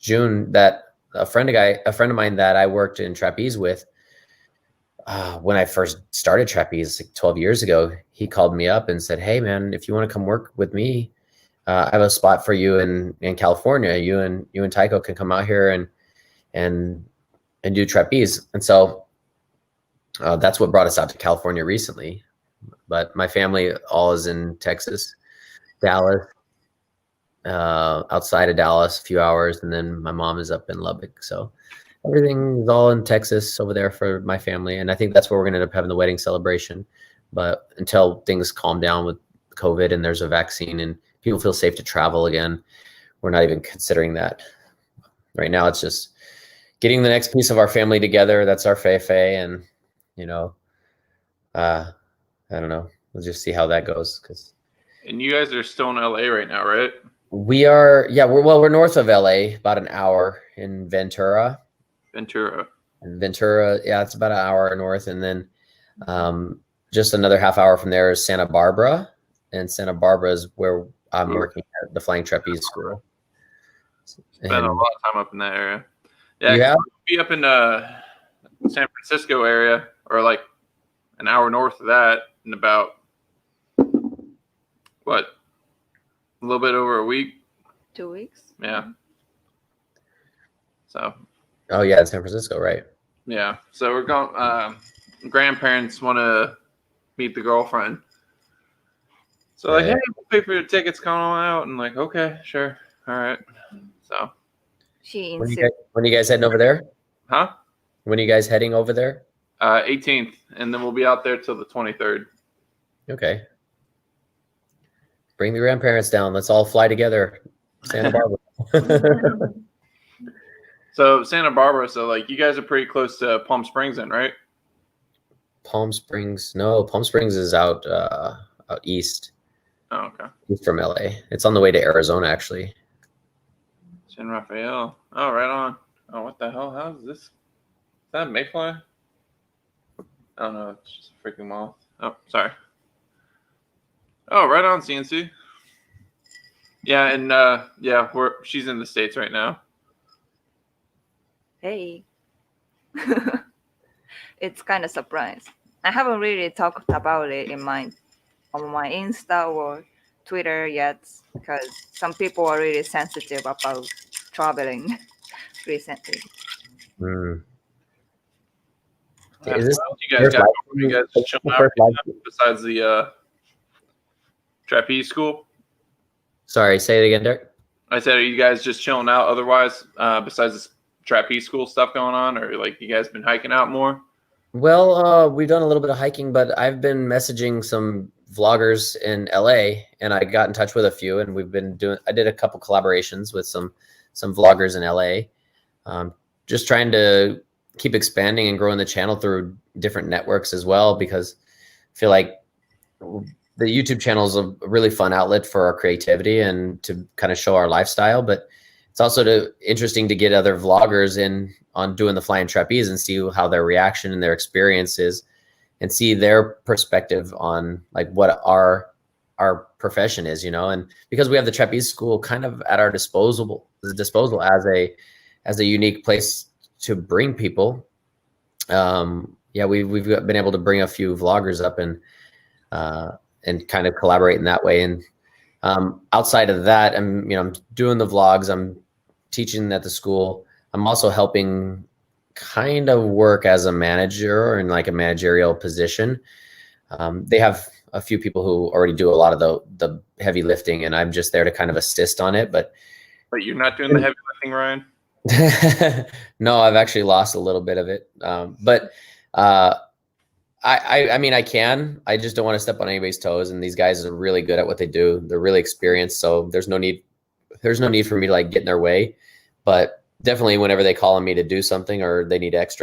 D: June, that a friend of mine that I worked in trapeze with, when I first started trapeze like 12 years ago, he called me up and said, "Hey man, if you want to come work with me, I have a spot for you in California. You and Taeko can come out here and do trapeze." And so that's what brought us out to California recently. But my family all is in Texas, Dallas, outside of Dallas, a few hours, and then my mom is up in Lubbock. So everything is all in Texas over there for my family. And I think that's where we're going to end up having the wedding celebration. But until things calm down with COVID and there's a vaccine and people feel safe to travel again, we're not even considering that. Right now, it's just getting the next piece of our family together. That's our Feifei. And, I don't know. We'll just see how that goes.
B: And you guys are still in LA right now, right?
D: We are, yeah, we're north of LA, about an hour in Ventura. Ventura, yeah, it's about an hour north. And then just another half hour from there is Santa Barbara. And Santa Barbara is where I'm working at the Flying Trapeze School.
B: Spent a lot of time up in that area. Yeah, be up in San Francisco area, or like an hour north of that, in about a little bit over a week.
C: 2 weeks.
B: Yeah. So.
D: Oh yeah, San Francisco, right?
B: Yeah. So we're going. Grandparents want to meet the girlfriend. So like, hey, we'll pay for your tickets, come on out, and like, okay, sure, all right. So.
D: When are you guys heading over there?
B: Huh?
D: When are you guys heading over there?
B: 18th, and then we'll be out there till the 23rd.
D: Okay. Bring the grandparents down. Let's all fly together. Santa Barbara.
B: So Santa Barbara, so like you guys are pretty close to Palm Springs then, right?
D: Palm Springs. No, Palm Springs is out east.
B: Oh, okay.
D: East from LA. It's on the way to Arizona, actually.
B: San Rafael. Oh, right on. Oh, what the hell? How is this? Is that a mayfly? I don't know. It's just a freaking moth. Oh, sorry. Oh, right on, CNC. Yeah, and yeah, she's in the States right now.
C: Hey. It's kind of surprise. I haven't really talked about it on my Insta or Twitter yet because some people are really sensitive about traveling recently.
D: Mm.
B: Yeah,
D: Is this
B: what else you guys got? You guys just chilling out right now, besides the trapeze school?
D: Sorry, say it again, Derek.
B: I said, are you guys just chilling out otherwise, besides this trapeze school stuff going on, or like you guys been hiking out more?
D: Well, we've done a little bit of hiking, but I've been messaging some vloggers in LA, and I got in touch with a few, and we've been doing. I did a couple collaborations with some vloggers in LA, just trying to keep expanding and growing the channel through different networks as well, because I feel like the YouTube channel is a really fun outlet for our creativity and to kind of show our lifestyle, but it's also interesting to get other vloggers in on doing the flying trapeze and see how their reaction and their experience is and see their perspective on like what our profession is, you know. And because we have the trapeze school kind of at our disposal as a unique place to bring people. Yeah, we've been able to bring a few vloggers up and kind of collaborate in that way. And outside of that, I'm doing the vlogs, I'm teaching at the school. I'm also helping kind of work as a manager or in like a managerial position. They have a few people who already do a lot of the heavy lifting, and I'm just there to kind of assist on it. But
B: you're not doing the heavy lifting, Ryan?
D: No, I've actually lost a little bit of it. But I mean, I can. I just don't want to step on anybody's toes. And these guys are really good at what they do. They're really experienced, so there's no need for me to like get in their way. But definitely, whenever they call on me to do something or they need if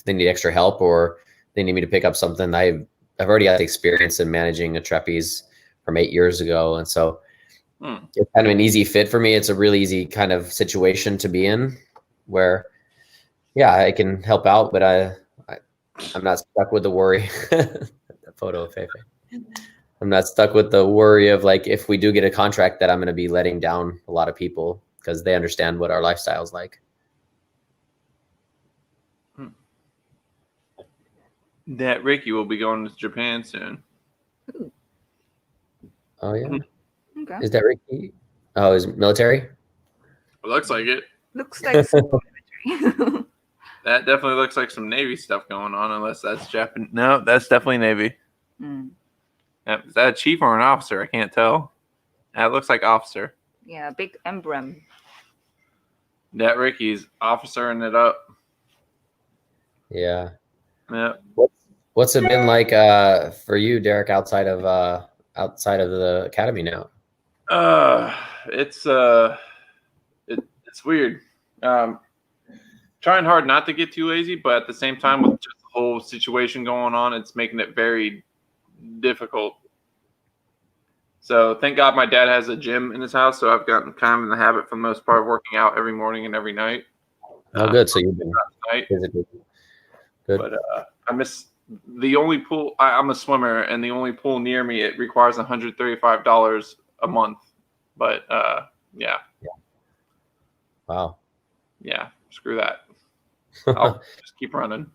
D: they need extra help or they need me to pick up something, I've already had the experience in managing a trapeze from 8 years ago, and so it's kind of an easy fit for me. It's a really easy kind of situation to be in, where yeah, I can help out, but I'm not stuck with the worry. The photo of Feifei. I'm not stuck with the worry of like, if we do get a contract, that I'm going to be letting down a lot of people because they understand what our lifestyle is like.
B: That Ricky will be going to Japan soon.
D: Oh yeah.
C: Okay.
D: Is that Ricky? Oh, is it military?
B: It looks like it.
C: Looks like military.
B: That definitely looks like some Navy stuff going on, unless that's Japan. No, that's definitely Navy. Is that a chief or an officer? I can't tell. That looks like officer.
C: Yeah, big emblem.
B: That Ricky's officering it up.
D: Yeah.
B: Yeah.
D: What's it been like for you, Derek, outside of the academy now?
B: It's weird. Trying hard not to get too lazy, but at the same time, with just the whole situation going on, it's making it very difficult. So thank God my dad has a gym in his house, so I've gotten kind of in the habit for the most part of working out every morning and every night.
D: Oh, good. So you've been
B: physically
D: good.
B: But I miss the only pool. I'm a swimmer, and the only pool near me, it requires $135 a month. But yeah.
D: Wow.
B: Yeah, screw that. I'll just keep running.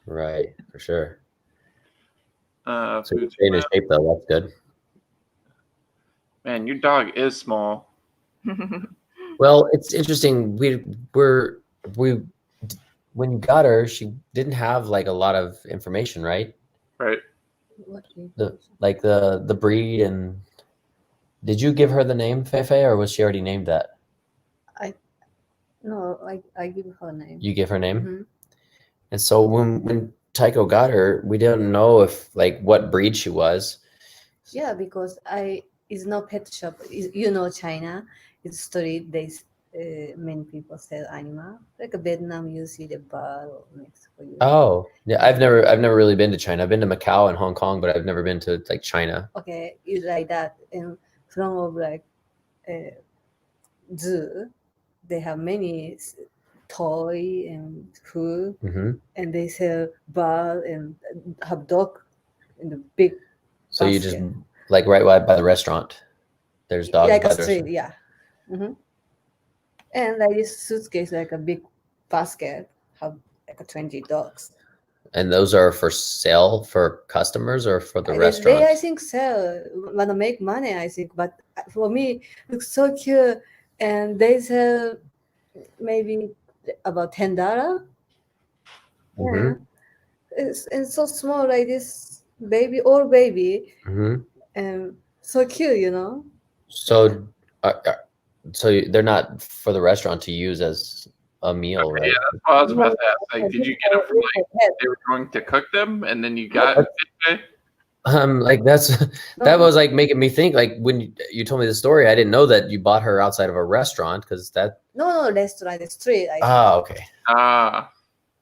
D: Right, for sure.
B: So
D: you're staying in shape though. That's good.
B: Man, your dog is small.
D: Well, it's interesting. When you got her, she didn't have like a lot of information, right?
B: Right.
D: The breed, and did you give her the name Feifei, or was she already named that?
E: No, I give her name.
D: You give her name?
E: Mhm.
D: And so when Taeko got her, we didn't know if like what breed she was.
E: Yeah, because it's not pet shop. China is street. Many people sell animal. Like Vietnam, you see the bird, or Mexico.
D: Oh, yeah. I've never really been to China. I've been to Macau and Hong Kong, but I've never been to like China.
E: Okay, it's like that. And from of like zoo, they have many toy and food,
D: Hmm.
E: and they sell bird and have dog in the big
D: So you just
E: basket.
D: like right by the restaurant. There's dogs
E: Like
D: by
E: a
D: the
E: street,
D: restaurant.
E: yeah. And like this suitcase, like a big basket, have like 20 dogs.
D: And those are for sale for customers or for the
E: They, I
D: restaurants?
E: think, sell, wanna make money, I think. But for me, looks so cute. And they sell maybe about $10.
D: Hmm.
E: Yeah. It's so small, like this baby, all baby.
D: Hmm.
E: And so cute,
D: So, so they're not for the restaurant to use as a meal, right?
B: Yeah, that's what I was about to ask. Like, did you get them from like they were going to cook them, and then you got Feifei?
D: Like that was like making me think like when you told me the story, I didn't know that you bought her outside of a restaurant because that.
E: No, restaurant, the street.
D: Okay.
B: Ah,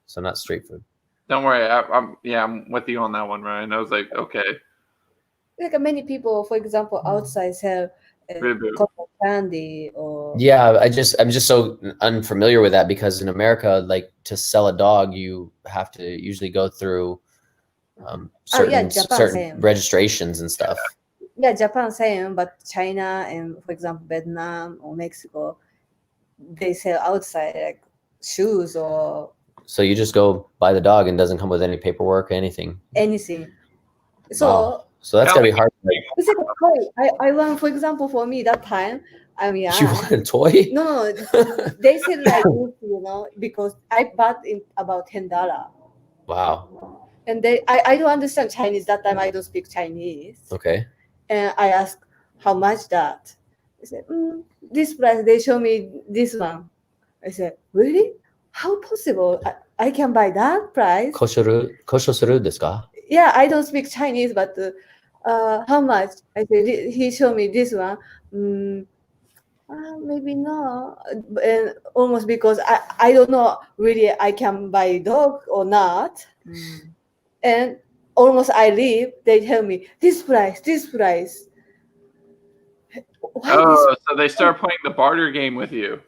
D: So not street food.
B: don't worry. I'm with you on that one, Ryan. I was like, okay,
E: Like many people, for example, outside sell
B: boo-boo.
E: cotton candy or
D: Yeah, I'm just so unfamiliar with that because in America, like to sell a dog, you have to usually go through
E: Japan
D: certain
E: same.
D: registrations and stuff.
E: Yeah, Japan same, but China and for example Vietnam or Mexico, they sell outside like shoes or
D: So you just go buy the dog and it doesn't come with any paperwork, anything.
E: anything. So
D: Wow. So that's gotta be hard.
E: it's like a toy. I want, for example, for me that time, I'm young.
D: You want a toy?
E: No, they said like this, because I bought in about $10.
D: Wow.
E: And I don't understand Chinese that time. I don't speak Chinese.
D: Okay.
E: And I asked how much that. I said, this price. They show me this one. I said, really? How possible? I can buy that price?
D: 交渉するですか?
E: Yeah, I don't speak Chinese, but how much? I said, he showed me this one. Maybe no. And almost because I don't know really I can buy dog or not. And almost I leave, they tell me this price. Why
B: Oh, so they start playing the barter game with you.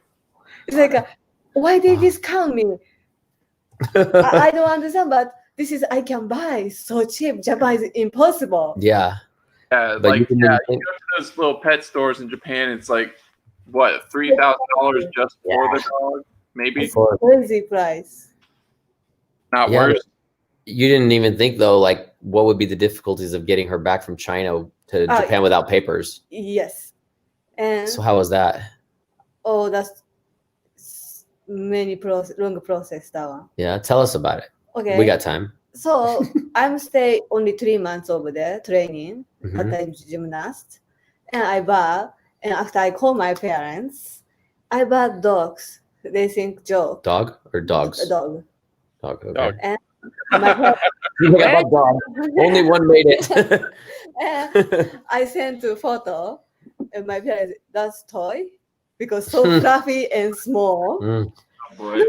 E: It's like, why they discount me? I don't understand, but this is I can buy so cheap. Japan is impossible.
D: Yeah.
B: Yeah,
D: But
B: like
D: you can
B: you
D: maybe
B: go to those little pet stores in Japan. It's like what, $3,000 just for the dog, maybe.
E: Crazy price.
B: Not
D: Yeah,
B: worse.
D: you didn't even think though, like what would be the difficulties of getting her back from China to Japan without papers?
E: Yes. And
D: So how was that?
E: oh, that's long process that one.
D: Yeah, tell us about it.
E: Okay.
D: We got time.
E: So I'm stay only 3 months over there training
D: Mhm.
E: at the gymnast, and I bought. And after I call my parents, I bought dogs. They think joke.
D: Dog or dogs?
E: A dog.
D: Dog. Okay.
B: Dog.
E: And my parents,
D: Yeah, dog. Only one made it.
E: and I sent a photo, and my parents, that's toy because so fluffy and small.
D: Mm.
B: Oh, boy.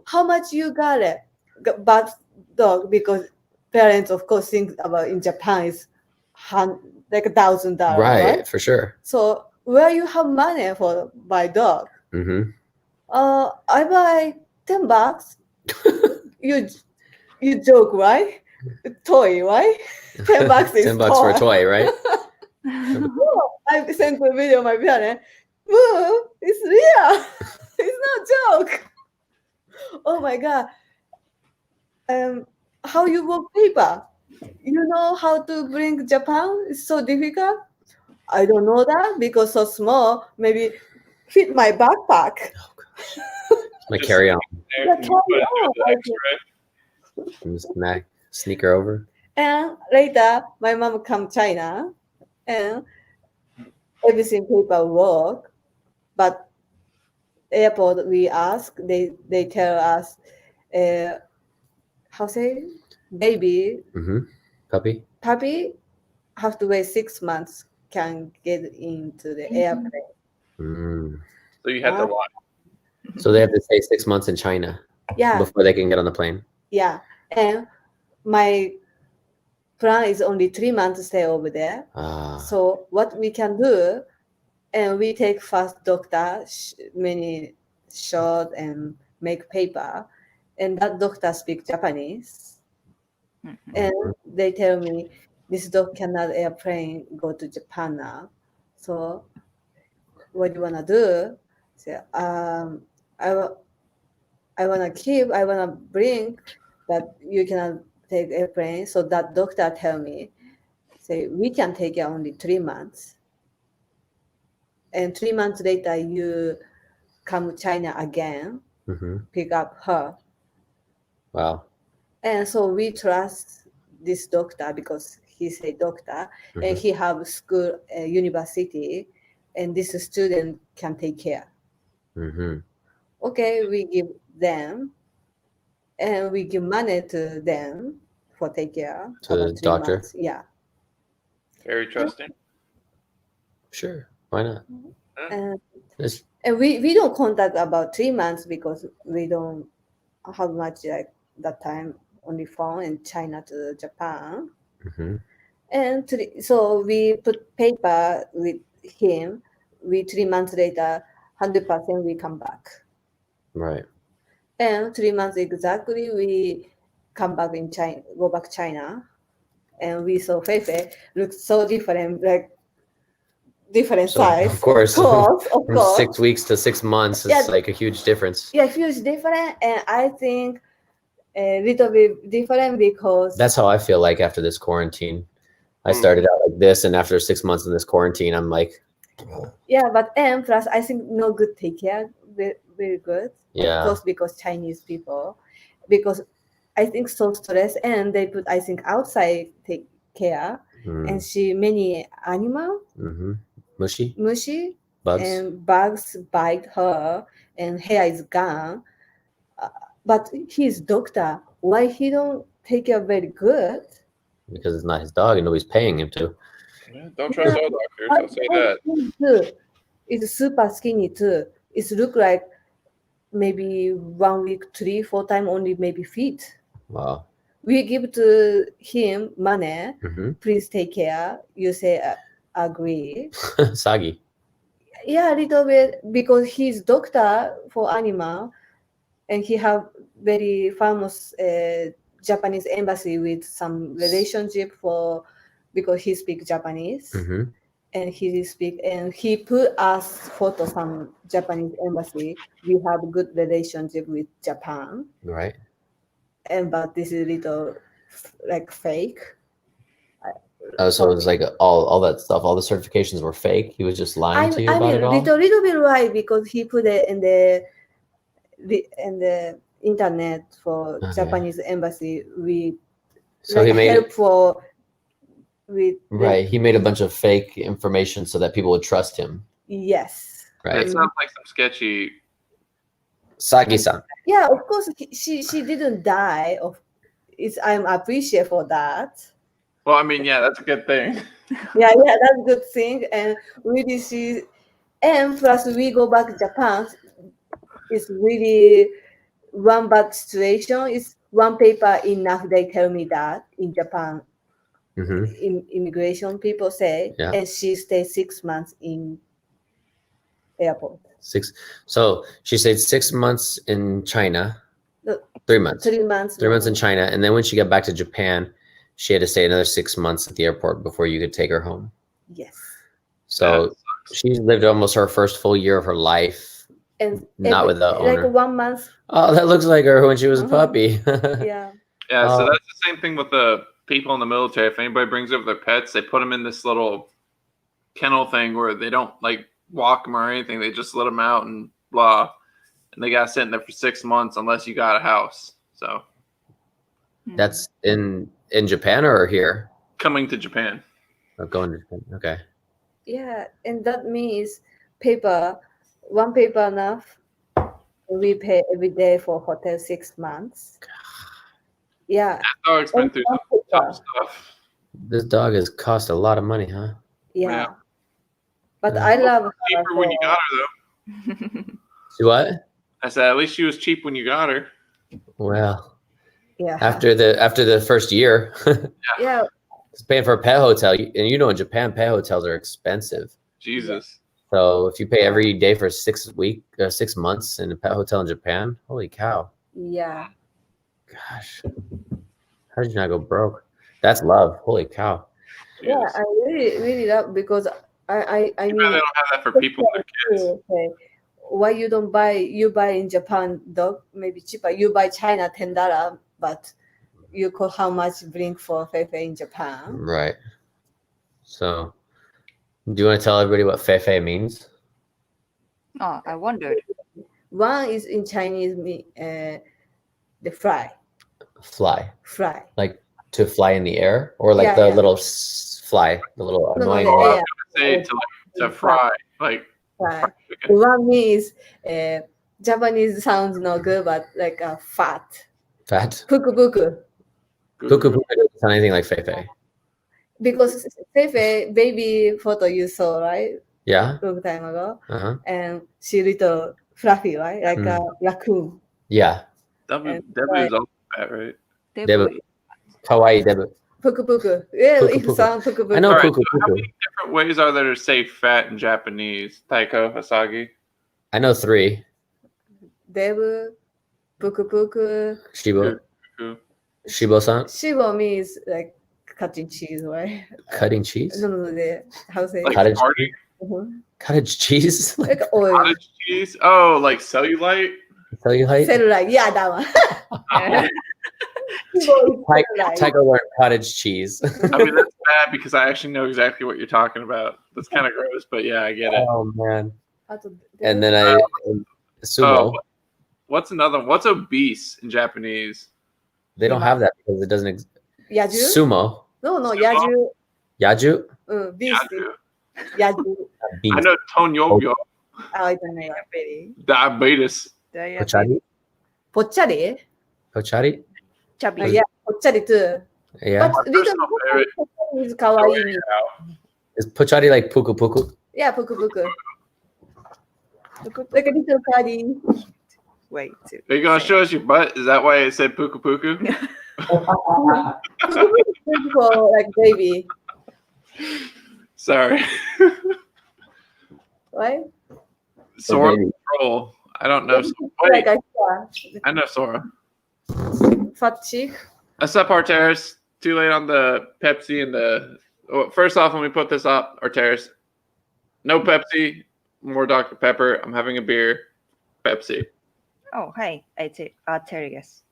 E: How much you got it? But dog, because parents of course think about in Japan is like $1,000, right?
D: For sure.
E: So where you have money for buy dog?
D: Mm-hmm.
E: I buy $10. You joke, right? Toy, right? $10 is
D: $10 for a toy, right?
E: I sent a video to my parents. Boo, it's real. It's not joke. Oh my god. How you work paper? You know how to bring Japan? It's so difficult. I don't know that because so small. Maybe fit my backpack.
D: My carry on.
E: Yeah, carry on.
D: Sneaker over.
E: And later, my mom come China, and everything paper work, but airport, we ask, they tell us, how say, baby,
D: Puppy.
E: have to wait 6 months can get into the airplane.
B: So you had to watch.
D: So they have to stay 6 months in China
E: Yeah,
D: before they can get on the plane.
E: yeah. And my plan is only 3 months to stay over there. So what we can do, and we take first doctor many shot and make paper, and that doctor speak Japanese, and they tell me this dog cannot airplane go to Japan now. So what do you wanna do? So I wanna bring, but you cannot take airplane. So that doctor tell me, say we can take it only 3 months, and 3 months later you come to China again, pick up her.
D: Wow.
E: And so we trust this doctor because he's a doctor and he have school, university, and this student can take care. Okay, we give them, and we give money to them for take care.
D: To the doctor?
E: Months. Yeah.
B: Very trusting.
D: Sure. Why not?
E: And we don't contact about 3 months because we don't have much like that time, only phone in China to Japan. And so we put paper with him. 3 months later, 100% we come back.
D: Right.
E: And 3 months exactly, we come back in China, go back China, and we saw Feifei looks so different, like different size.
D: Of course.
E: Of
D: From
E: course.
D: 6 weeks to 6 months is like a huge difference.
E: Yeah, huge difference, and I think a little bit different because
D: that's how I feel like after this quarantine. I started out like this, and after 6 months in this quarantine, I'm like,
E: yeah, but and plus I think no good take care, very good.
D: Yeah.
E: Of course, because Chinese people, because I think so stressed, and they put I think outside take care, and see many animal,
D: mushy, bugs,
E: and bugs bite her, and hair is gone. But he's doctor. Why he don't take care very good?
D: Because it's not his dog, and nobody's paying him to.
B: Yeah, don't trust all doctors. I'll say that.
E: It's super skinny too. It look like maybe 1 week, 3-4 times only maybe feet.
D: Wow.
E: We give to him money. Please take care. You say agree.
D: Sagi.
E: Yeah, a little bit because he's doctor for animal, and he have very famous Japanese embassy with some relationship for because he speak Japanese. And he put us photo from Japanese embassy. We have good relationship with Japan.
D: Right.
E: But this is little like fake.
D: So it was like all that stuff, all the certifications were fake. He was just lying to you about it all.
E: Little bit right because he put it in the internet for Japanese embassy.
D: So he made
E: help for.
D: Right, he made a bunch of fake information so that people would trust him.
E: Yes.
D: Right.
B: It sounds like some sketchy.
D: Sagi-san.
E: Yeah, of course, she didn't die. I'm appreciative for that.
B: Well, I mean, yeah, that's a good thing.
E: Yeah, that's a good thing. And really, and plus we go back to Japan. It's really one bad situation. It's one paper enough. They tell me that in Japan. Immigration people say, and she stayed 6 months in airport.
D: So she stayed 6 months in China. 3 months.
E: 3 months.
D: 3 months in China, and then when she got back to Japan, she had to stay another 6 months at the airport before you could take her home.
E: Yes.
D: So she lived almost her first full year of her life,
E: and
D: not with the owner.
E: Like 1 month.
D: Oh, that looks like her when she was a puppy.
E: Yeah.
B: Yeah. So that's the same thing with the people in the military. If anybody brings over their pets, they put them in this little kennel thing where they don't like walk them or anything. They just let them out and blah. And they got to sit in there for 6 months unless you got a house. So
D: that's in Japan or here?
B: Coming to Japan.
D: Oh, going to Japan. Okay.
E: Yeah, and that means one paper enough. We pay every day for hotel 6 months. Yeah.
B: That dog's been through some tough stuff.
D: This dog has cost a lot of money, huh?
E: Yeah.
B: Yeah.
E: But I love her.
B: Cheaper when you got her, though.
D: See what?
B: I said at least she was cheap when you got her.
D: Well,
E: Yeah.
D: after the first year,
E: Yeah.
D: it's paying for a pet hotel, and you know in Japan pet hotels are expensive.
B: Jesus.
D: So if you pay every day for 6 months in a pet hotel in Japan, holy cow!
E: Yeah.
D: Gosh, how did you not go broke? That's love. Holy cow!
E: Yeah,
B: Jesus.
E: I really love because I
B: Too bad
E: mean
B: they don't have that for people and their kids.
E: okay. Why you don't buy in Japan dog maybe cheaper. You buy China $10, but you could how much bring for Feifei in Japan?
D: Right. So, do you want to tell everybody what Feifei means?
C: Oh, I wondered.
E: One is in Chinese the fly.
D: Fly,
E: Fly.
D: like to fly in the air, or like
E: Yeah,
D: the
E: yeah.
D: little fly, the little
E: No,
D: annoying.
E: the
B: I
E: air.
B: was gonna say to fry, like
E: Fly.
B: chicken.
E: One means Japanese sounds not good, but like a fat.
D: Fat.
E: Puku puku.
D: Puku puku doesn't sound anything like Feifei.
E: Because Feifei baby photo you saw, right?
D: Yeah.
E: Long time ago.
D: Uh-huh.
E: And she little fluffy, right? Like a raccoon.
D: Yeah.
B: Debu
E: right.
B: is also fat, right?
D: Debu. Kawaii Debu.
E: Puku puku. Yeah,
D: Puku
E: it
D: puku.
E: sounds puku puku.
D: I know
B: All right,
D: puku
B: so how
D: puku.
B: many different ways are there to say fat in Japanese? Taeko, Asagi?
D: I know 3.
E: Debu, puku puku.
D: Shibo.
B: Who?
D: Shibo-san.
E: Shibo means like cutting cheese, right?
D: Cutting cheese.
E: No, how to say
B: Like
E: it?
D: Cottage
B: party?
E: Mhm.
D: Cottage cheese.
E: Like oil.
B: Cottage cheese? Oh, like cellulite?
D: Cellulite.
E: Cellulite. Yeah, that one. Shibo is cellulite.
D: Taeko learned cottage cheese.
B: I mean, that's bad because I actually know exactly what you're talking about. That's kind of gross, but yeah, I get it.
D: Oh man.
E: And
D: And then I sumo.
B: What's another one? What's obese in Japanese?
D: They don't have that because it doesn't.
E: Yaju?
D: Sumo.
E: No,
B: Sumo?
E: Yaju.
D: Yaju.
E: Beast.
B: Yaju.
E: Yaju.
B: I know Tonyoyo.
E: I don't know.
B: Diabetes.
D: Pochari.
E: Pochari?
D: Pochari.
C: Chubby.
E: Yeah, pochari too.
D: Yeah.
E: But
B: My personal favorite.
E: little is kawaii.
D: Is pochari like puku puku?
E: Yeah, puku puku. Like a little party.
C: Wait.
B: Are you gonna show us your butt? Is that why it said puku puku?
E: Puku puku is for like baby,
B: Sorry.
E: right?
B: Sora
D: baby.
B: Control. I don't know.
E: Like
B: Wait,
E: a
B: I know Sora.
E: fat chick.
B: What's up, Arteris? Too late on the Pepsi and the. Well, first off, let me put this up, Arteris. No Pepsi, more Dr. Pepper. I'm having a beer. Pepsi.
C: Oh, hi. I'll tell you guys.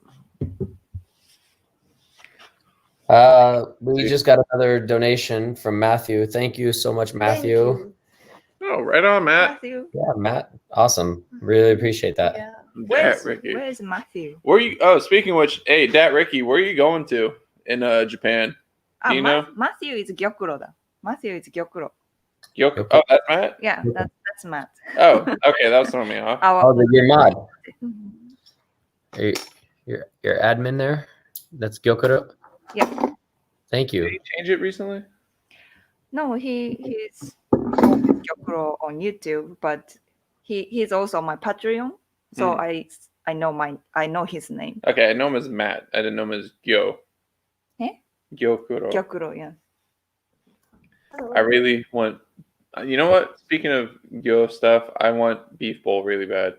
D: We just got another donation from Matthew. Thank you so much, Matthew.
B: Oh, right on, Matt.
C: Matthew.
D: Yeah, Matt. Awesome. Really appreciate that.
E: Yeah.
B: Dat Ricky.
C: Where's Matthew?
B: Where you? Oh, speaking of which, hey, Dat Ricky, where are you going to in Japan? Do you know?
C: Matthew is Gyokuro. Matthew is Gyokuro.
B: Yoko. Oh, that's Matt.
C: Yeah, that's Matt.
B: Oh, okay, that was throwing me off.
D: Oh, your mod. Your admin there. That's Gyokuro.
C: Yeah.
D: Thank you.
B: Did he change it recently?
C: No, he's Gyokuro on YouTube, but he's also my Patreon. So I know his name.
B: Okay, I know him as Matt. I didn't know him as Gyo.
C: Eh?
B: Gyokuro.
C: Gyokuro, yeah.
B: I really want. You know what? Speaking of Gyo stuff, I want beef bowl really bad.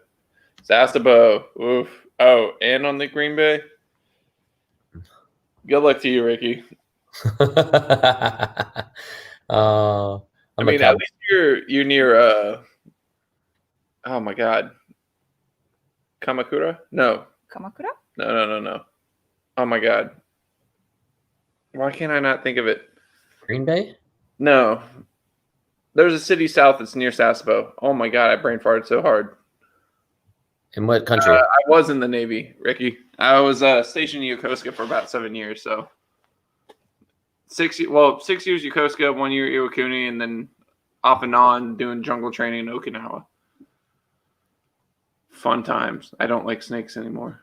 B: Sasabo. Oof. Oh, and on the Green Bay. Good luck to you, Ricky.
D: I
B: mean, at least you're near. Oh my God. Kamakura? No.
C: Kamakura?
B: No. Oh my God. Why can't I not think of it?
D: Green Bay?
B: No. There's a city south that's near Sasebo. Oh my God, I brain farted so hard.
D: In what country?
B: I was in the Navy, Ricky. I was stationed in Yokosuka for about 7 years. So 6 years Yokosuka, 1 year Iwakuni, and then off and on doing jungle training in Okinawa. Fun times. I don't like snakes anymore.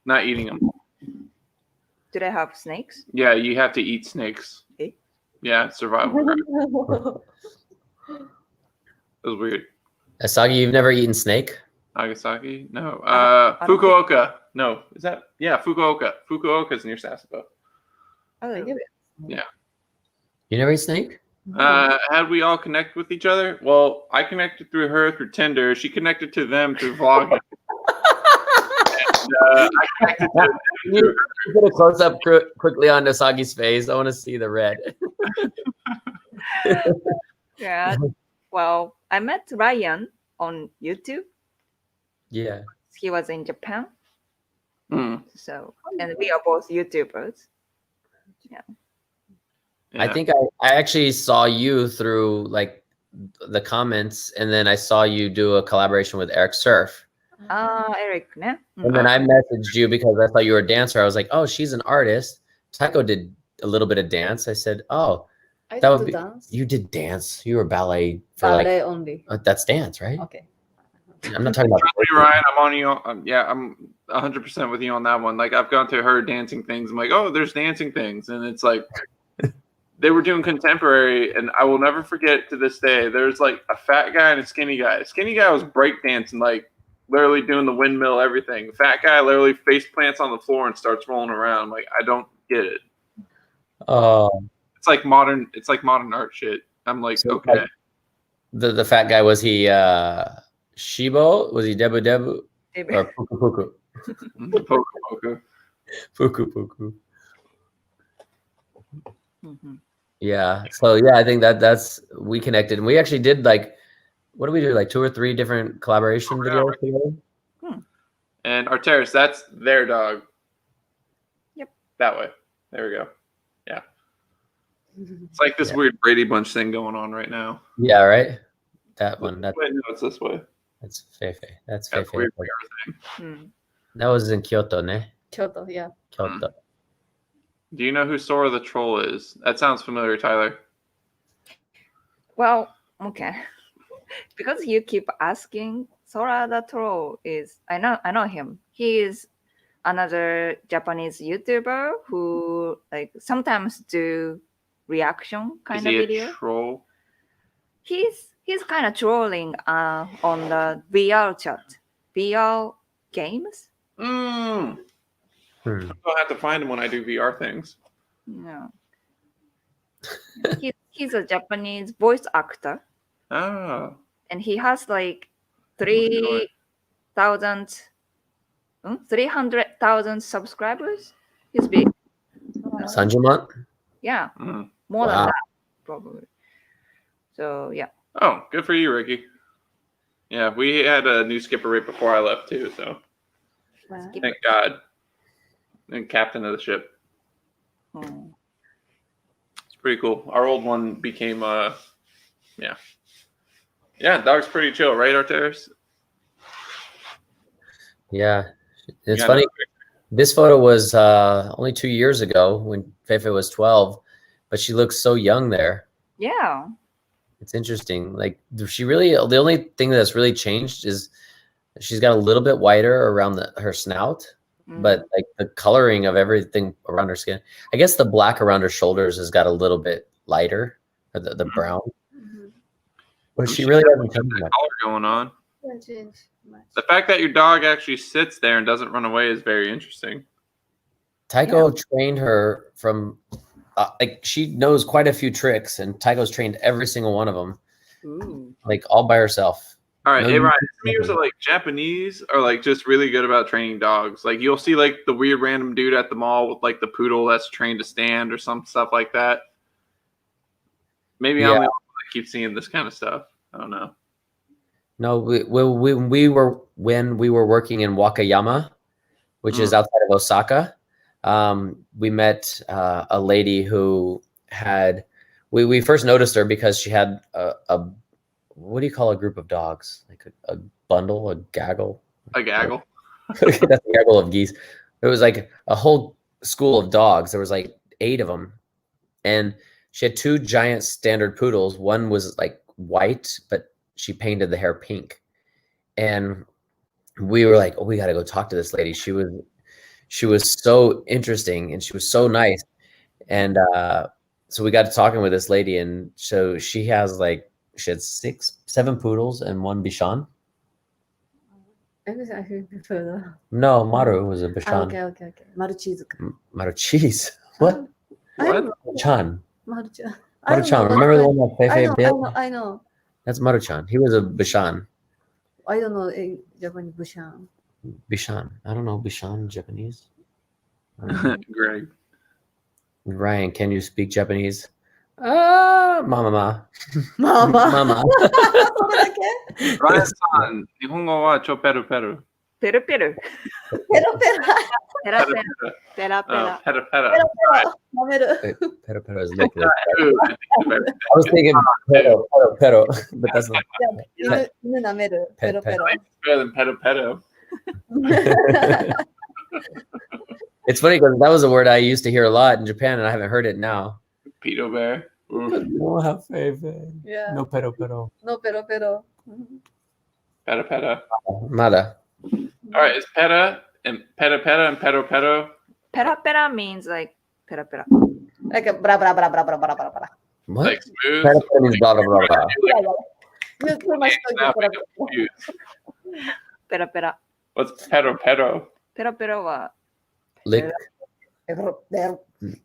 B: Not eating them.
C: Do they have snakes?
B: Yeah, you have to eat snakes.
C: Eh?
B: Yeah, survival. It was weird.
D: Asagi, you've never eaten snake?
B: Nagasaki? No.
C: I don't think-
B: Fukuoka. No. Is that? Yeah, Fukuoka. Fukuoka's near Sasebo.
C: Oh,
B: Yeah.
D: You never eat snake?
B: Had we all connect with each other? Well, I connected through her through Tinder. She connected to them through vlogging. I connected to them
D: You put a close up quickly on Asagi's face. I want to see the red.
C: yeah. Well, I met Ryan on YouTube.
D: Yeah.
C: He was in Japan.
B: Mm.
C: So, and we are both YouTubers.
B: Yeah.
D: I think I actually saw you through like the comments, and then I saw you do a collaboration with Eric Surf.
C: Eric, ne?
D: And then I messaged you because I thought you were a dancer. I was like, oh, she's an artist. Taeko did a little bit of dance. I said, oh,
E: I
D: that
E: do
D: would be
E: dance.
D: you did dance. You were ballet for
E: Ballet only.
D: that's dance, right?
E: Okay.
D: I'm not talking about.
B: Trust me, Ryan, I'm on you. Yeah, I'm 100% with you on that one. Like, I've gone to her dancing things. I'm like, oh, there's dancing things, and it's like they were doing contemporary, and I will never forget to this day. There's like a fat guy and a skinny guy. Skinny guy was breakdancing, like literally doing the windmill, everything. The fat guy literally face plants on the floor and starts rolling around. I'm like, I don't get it.
D: Oh,
B: It's like modern. It's like modern art shit. I'm like,
D: So,
B: okay.
D: like, the fat guy, was he Shibo? Was he Debu Debu or Puku Puku?
B: Poku, poku.
D: Puku Puku.
C: Mhm.
D: Yeah. So yeah, I think that's we connected, and we actually did like, what do we do? Like 2 or 3 different collaboration videos together.
B: And Arteris, that's their dog.
C: Yep.
B: That way. There we go. Yeah. It's like this weird Brady Bunch thing going on right now.
D: Yeah. Right. That one. That's
B: Wait, no, it's this way.
D: Feifei. That's
B: That's
D: Feifei.
B: weird VR thing.
C: Hmm.
D: That was in Kyoto, ne?
E: Kyoto, yeah.
D: Kyoto.
B: Do you know who Sora the Troll is? That sounds familiar, Tyler.
C: Well, okay. Because you keep asking, Sora the Troll is I know him. He is another Japanese YouTuber who like sometimes do reaction kind
B: Is
C: of
B: he
C: video.
B: a troll?
C: He's kind of trolling on the VR chat, VR games.
B: Mm. I'll have to find him when I do VR things.
C: No, he's a Japanese voice actor,
B: Oh.
C: and he has like
B: doing?
C: 300,000 subscribers. He's big.
D: Sanjuman?
C: Yeah,
B: Mm.
C: more than
D: Wow.
C: that probably. So yeah.
B: Oh, good for you, Ricky. Yeah, we had a new skipper right before I left too, so
E: Wow.
B: thank God. And captain of the ship.
C: Hmm.
B: It's pretty cool. Our old one became yeah. Yeah, dog's pretty chill, right, Arteris?
D: Yeah. It's
B: Yeah,
D: funny.
B: no,
D: This photo was only 2 years ago when Feifei was 12, but she looks so young there.
C: Yeah.
D: It's interesting. Like she really, the only thing that's really changed is she's got a little bit whiter around her snout, but like the coloring of everything around her skin. I guess the black around her shoulders has got a little bit lighter, or the brown. But she really hasn't changed much.
B: color going on.
E: Don't change much.
B: The fact that your dog actually sits there and doesn't run away is very interesting.
D: Taeko trained her from, like she knows quite a few tricks, and Taeko's trained every single one of them,
C: Ooh.
D: like all by herself.
B: All right,
D: No,
B: hey
D: you-
B: Ryan, some years are like Japanese are like just really good about training dogs. Like you'll see like the weird random dude at the mall with like the poodle that's trained to stand or some stuff like that. Maybe I'm the only one that keeps seeing this kind of stuff. I don't know.
D: No, when we were working in Wakayama, which is outside of Osaka, we met a lady who had. We first noticed her because she had a what do you call a group of dogs? Like a bundle, a gaggle.
B: A gaggle.
D: That's a gaggle of geese. It was like a whole school of dogs. There was like 8 of them, and she had 2 giant standard poodles. One was like white, but she painted the hair pink. And we were like, oh, we got to go talk to this lady. She was so interesting and she was so nice. And so we got to talking with this lady, and so she had 7 poodles and 1 Bichon. No, Maru was a Bichon.
E: Okay. Maru cheese.
D: Maru cheese. What? Maru-chan.
E: Maru-chan.
D: Maru-chan. Remember the one that Feifei did?
E: I know.
D: That's Maru-chan. He was a Bichon.
E: I don't know in Japanese Bushan.
D: Bichon. I don't know Bichon in Japanese.
B: Greg.
D: Ryan, can you speak Japanese? Mama.
E: Mama.
B: Ryan-san, 日本語はちょペルペル。
C: ペルペル。
E: ペロペロ。
C: ペラペラ。ペラペラ。
B: ペラペラ。
E: 舐める。
D: Pero pero is liquid.
B: Ooh,
D: I was thinking pero, but that's not.
E: 犬舐める。ペロペロ。
B: better than pedo pedo.
D: It's funny because that was a word I used to hear a lot in Japan, and I haven't heard it now.
B: Pedo bear. Ooh.
D: No have Feifei.
E: Yeah.
D: No pero.
E: No pero pero.
B: Pedo pedo.
D: Nada.
B: All right, it's peta and pedo pedo.
C: ペラペラ means like ペラペラ。
E: Like a bra bra bra bra bra bra bra bra.
D: What?
B: Like smooth.
D: Pero means blah blah blah blah.
E: You too much
B: Now
E: talking.
B: I'm confused.
C: ペラペラ。
B: What's pedo pedo?
C: ペラペラは
D: Lick.
B: Pedo.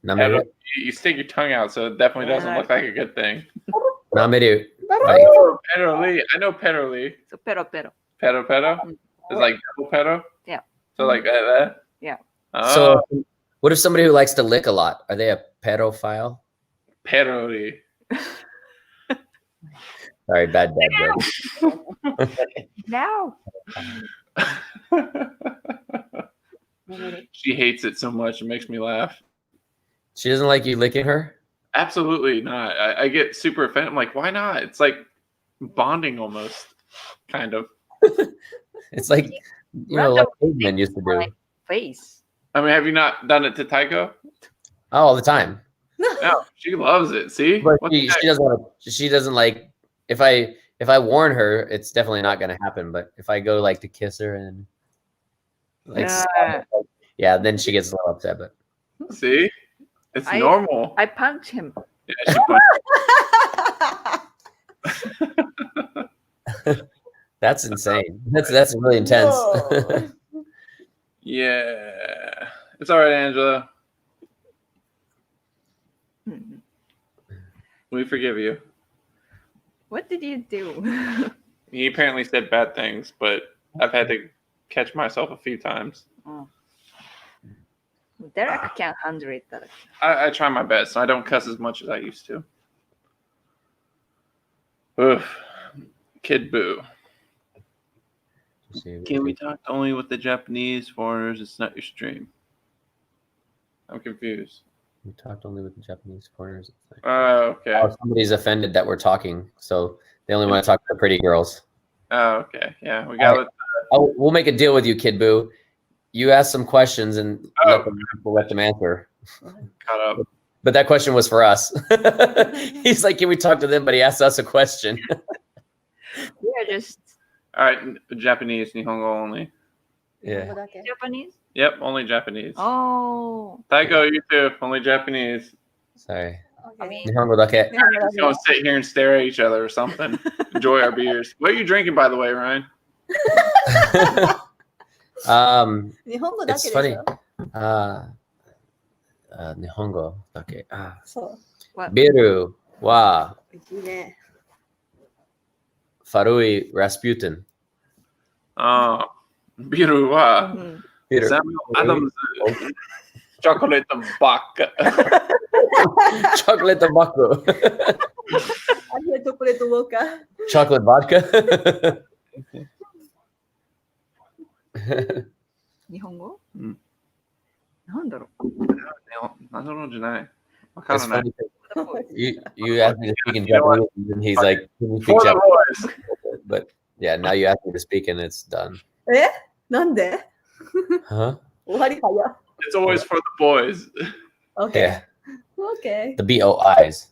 D: Nameru.
B: You stick your tongue out, so it definitely doesn't look like a good thing.
D: Nameru.
B: Oh, pedo Lee. I know pedo Lee.
C: そうペロペロ。
B: Pedo pedo. It's like double pedo.
C: Yeah.
B: So like that.
C: Yeah.
B: Oh,
D: So, what if somebody who likes to lick a lot? Are they a pedophile?
B: pedo Lee.
D: Sorry, bad joke.
C: Now.
B: She hates it so much, it makes me laugh.
D: She doesn't like you licking her?
B: Absolutely not. I get super offended. I'm like, why not? It's like bonding almost, kind of.
D: It's like, you know, like cavemen used to do.
C: Face.
B: I mean, have you not done it to Taeko?
D: Oh, all the time.
B: No, she loves it. See,
D: But
B: What the
D: she
B: heck?
D: doesn't want to, she doesn't like, if I warn her, it's definitely not going to happen. But if I go like to kiss her and like, yeah, then she gets a little upset. But
B: See, it's
C: I-
B: normal.
C: I punch him.
B: Yeah, she
D: that's insane. That's really intense.
E: Whoa.
B: yeah, it's all right, Angela.
C: Hmm.
B: We forgive you.
C: What did you do?
B: He apparently said bad things, but I've had to catch myself a few times.
C: Derek can't handle it.
B: I try my best. I don't cuss as much as I used to. Oof. Kid Boo. Can we talk only with the Japanese foreigners? It's not your stream. I'm confused.
D: We talked only with the Japanese foreigners.
B: Oh, okay.
D: Oh, somebody's offended that we're talking, so they only want to talk to the pretty girls.
B: Oh, okay. Yeah, we got it.
D: We'll make a deal with you, Kid Boo. You ask some questions and we'll let them answer.
B: Caught up.
D: But that question was for us. He's like, can we talk to them? But he asked us a question.
C: We are just
B: All right, Japanese, Nihongo only.
D: Yeah.
C: Japanese.
B: Yep, only Japanese.
C: Oh.
B: Taeko, you too. Only Japanese.
D: Sorry.
E: Okay.
D: Nihongo dake.
B: Just gonna sit here and stare at each other or something. Enjoy our beers. What are you drinking, by the way, Ryan?
D: It's funny. Nihongo dake.
E: そう。
D: ビールは
E: いいね。
D: Farui Rasputin.
B: Biru wa
D: Peter.
B: Samuel Adams chocolate vodka.
D: Chocolate tobacco.
E: アニメチョコレートウォーカー。
D: Chocolate vodka.
C: 日本語
B: うん
C: なんだろ
B: なんだろうじゃない。わ
D: It's
B: からない。
D: funny. You asked me to speak in Japanese, and he's like, can you speak
B: For the
D: Japanese?
B: boys.
D: But yeah, now you asked me to speak, and it's done.
E: えなんで
D: Huh?
E: 終わり早。
B: It's always for the boys.
E: OK。
D: Yeah.
E: OK。
D: The BOIs.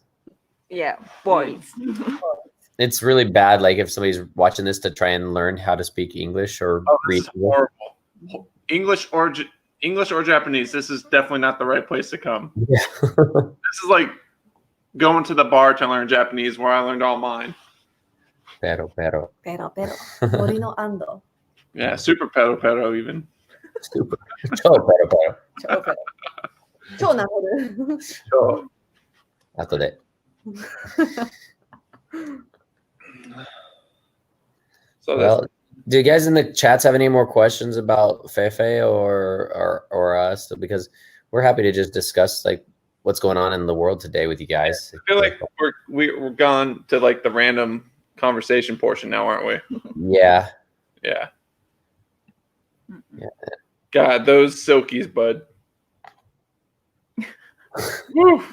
C: う。Yeah, boys.
D: it's really bad. Like if somebody's watching this to try and learn how to speak English or read.
B: Horrible. English or Japanese. This is definitely not the right place to come.
D: Yeah.
B: This is like going to the bar to learn Japanese, where I learned all mine.
D: Pero.
E: Morino ando.
B: Yeah, super pero even.
D: Super. Pero.
B: So,
D: After that. Well, do you guys in the chats have any more questions about Feifei or us? Because we're happy to just discuss like what's going on in the world today with you guys.
B: I feel like we're gone to like the random conversation portion now, aren't we?
D: Yeah.
B: Yeah. God, those silkies, bud. Woo.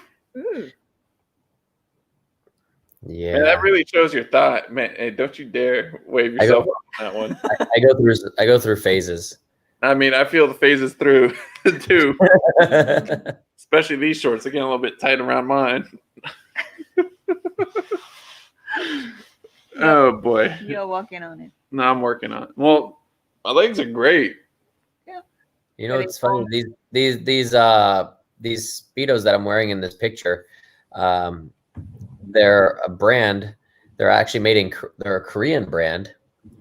D: Yeah,
B: man, that really shows your thought, man. Hey, don't you dare wave yourself on that one.
D: I go through phases.
B: I mean, I feel the phases through too. Especially these shorts, they're getting a little bit tight around mine. Oh boy,
C: You're working on it.
B: No, I'm working on it. Well, my legs are great.
C: Yeah.
D: You know, it's funny. These Speedos that I'm wearing in this picture, they're a brand. They're actually they're a Korean brand.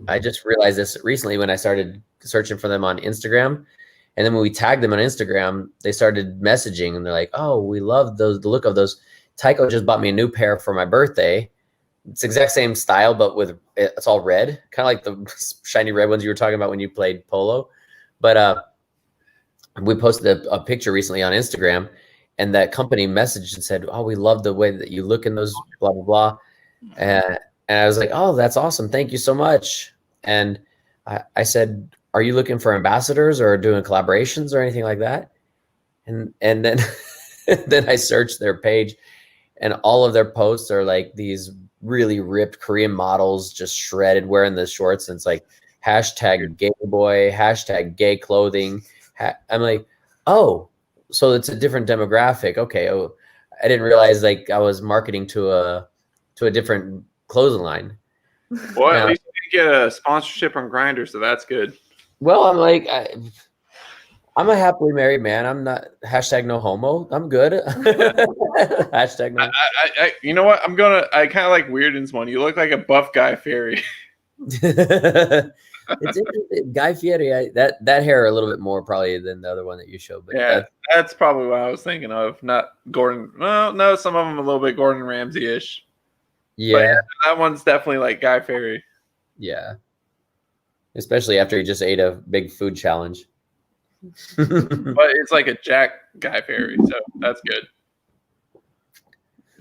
D: I just realized this recently when I started searching for them on Instagram. And then when we tagged them on Instagram, they started messaging and they're like, oh, we love the look of those. Taeko just bought me a new pair for my birthday. It's the exact same style, but it's all red, kind of like the shiny red ones you were talking about when you played polo. But we posted a picture recently on Instagram, and that company messaged and said, oh, we love the way that you look in those, blah, blah, blah. And I was like, oh, that's awesome. Thank you so much. And I said, are you looking for ambassadors or doing collaborations or anything like that? And then, then I searched their page, and all of their posts are like these really ripped Korean models, just shredded, wearing the shorts. And it's like hashtag gay boy, hashtag gay clothing. I'm like, oh, so it's a different demographic. Okay. Oh, I didn't realize like I was marketing to a different clothing line.
B: Well, at least you get a sponsorship on Grindr, so that's good.
D: Well, I'm like, I'm a happily married man. I'm not hashtag no homo. I'm good. Hashtag no.
B: You know what? I kind of like Weirdon's one. You look like a buff Guy Fieri.
D: It's interesting. Guy Fieri, that hair a little bit more probably than the other one that you showed. But
B: yeah, that's probably what I was thinking of. Not Gordon. Well, no, some of them a little bit Gordon Ramsay-ish.
D: Yeah.
B: But that one's definitely like Guy Fieri.
D: Yeah. Especially after he just ate a big food challenge.
B: But it's like a Jack Guy Fieri, so that's good.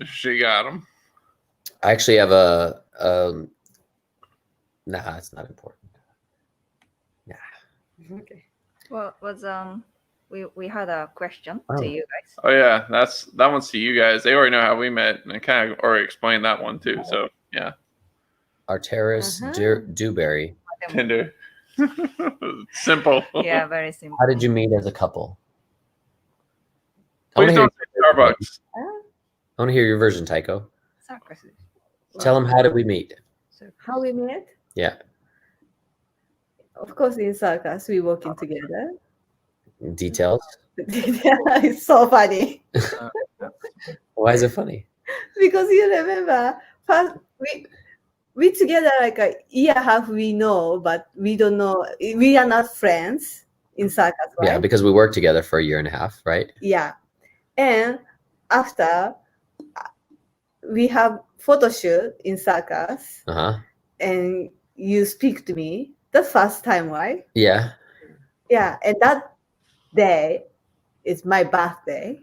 B: She got him.
D: I actually have a nah, it's not important. Nah.
C: Okay. Well, we had a question to you guys.
B: Oh yeah, that one's to you guys. They already know how we met, and I kind of already explained that one too. So yeah.
D: Arteris Dewberry.
B: Tinder. Simple.
C: Yeah, very simple.
D: How did you meet as a couple?
B: Please don't say Starbucks.
D: I want to hear your version, Taeko.
C: Circus.
D: Tell them, how did we meet?
E: How we met?
D: Yeah.
E: Of course, in circus, we working together.
D: Details?
E: It's so funny.
D: Why is it funny?
E: Because you remember, first we together like a year and a half, we know, but we don't know. We are not friends in circus, right?
D: Yeah, because we worked together for a year and a half, right?
E: Yeah. And after, we have photo shoot in circus.
D: Uh-huh.
E: And you speak to me. The first time, right?
D: Yeah.
E: Yeah. And that day is my birthday.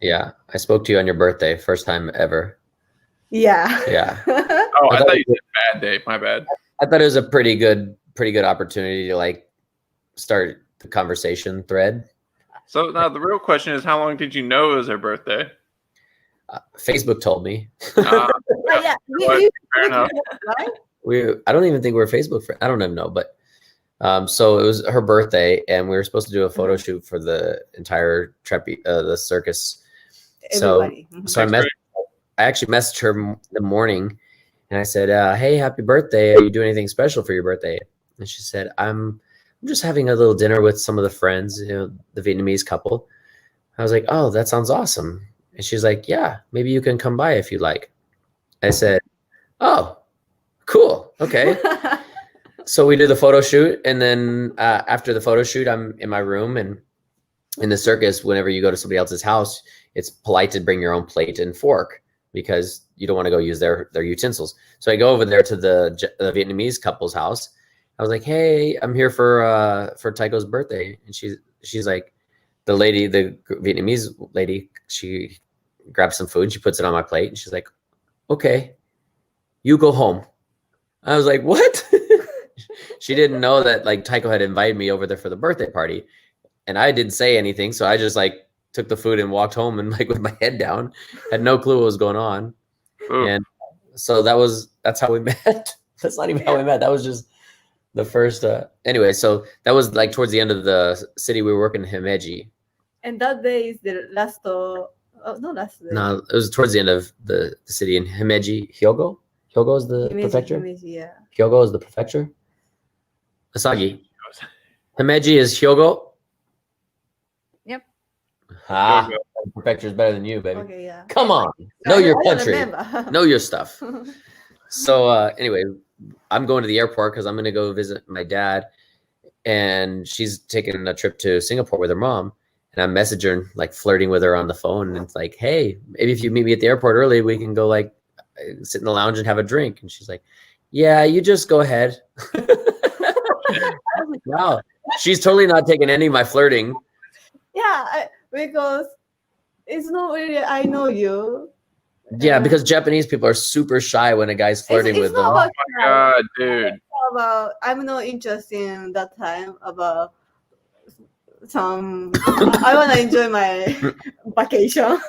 D: Yeah. I spoke to you on your birthday, first time ever.
E: Yeah.
D: Yeah.
B: Oh, I thought you said bad day. My bad.
D: I thought it was a pretty good opportunity to like start the conversation thread.
B: So now the real question is, how long did you know it was her birthday?
D: Facebook told me.
E: Yeah.
B: Fair enough.
E: Right?
D: I don't even think we're Facebook friends. I don't even know, but so it was her birthday, and we were supposed to do a photo shoot for the entire the circus.
E: Everybody.
D: So I I actually messaged her in the morning, and I said, "Hey, happy birthday! Are you doing anything special for your birthday?" And she said, "I'm just having a little dinner with some of the friends, the Vietnamese couple." I was like, "Oh, that sounds awesome." And she's like, "Yeah, maybe you can come by if you like." I said, "Oh, cool. Okay." So we did the photo shoot, and then after the photo shoot, I'm in my room, and in the circus, whenever you go to somebody else's house, it's polite to bring your own plate and fork because you don't want to go use their utensils. So I go over there to the Vietnamese couple's house. I was like, "Hey, I'm here for Taeko's birthday," and she's like, the Vietnamese lady, she grabs some food, she puts it on my plate, and she's like, "Okay, you go home." I was like, "What?" She didn't know that like Taeko had invited me over there for the birthday party, and I didn't say anything. So I just like took the food and walked home, and like with my head down, had no clue what was going on.
B: Ooh.
D: And so that's how we met. That's not even how we met. That was just the first. Anyway, so that was like towards the end of the city we were working in Himeji.
E: And that day is the last. No, last day.
D: No, it was towards the end of the city in Himeji. Hyogo. Hyogo is the prefecture.
E: Himeji, yeah.
D: Hyogo is the prefecture. Asagi. Himeji is Hyogo.
C: Yep.
D: Ah, prefecture is better than you, baby.
E: Okay, yeah.
D: Come on, know your country, know your stuff.
E: Yeah.
D: So anyway, I'm going to the airport because I'm going to go visit my dad, and she's taking a trip to Singapore with her mom. And I'm messaging, like flirting with her on the phone, and it's like, "Hey, maybe if you meet me at the airport early, we can go like sit in the lounge and have a drink." And she's like, "Yeah, you just go ahead." I was like, wow, she's totally not taking any of my flirting.
E: Yeah, because it's not really I know you.
D: Yeah, because Japanese people are super shy when a guy's flirting with them.
B: Oh my god, dude!
E: About I'm not interested in that time about some. I want to enjoy my vacation.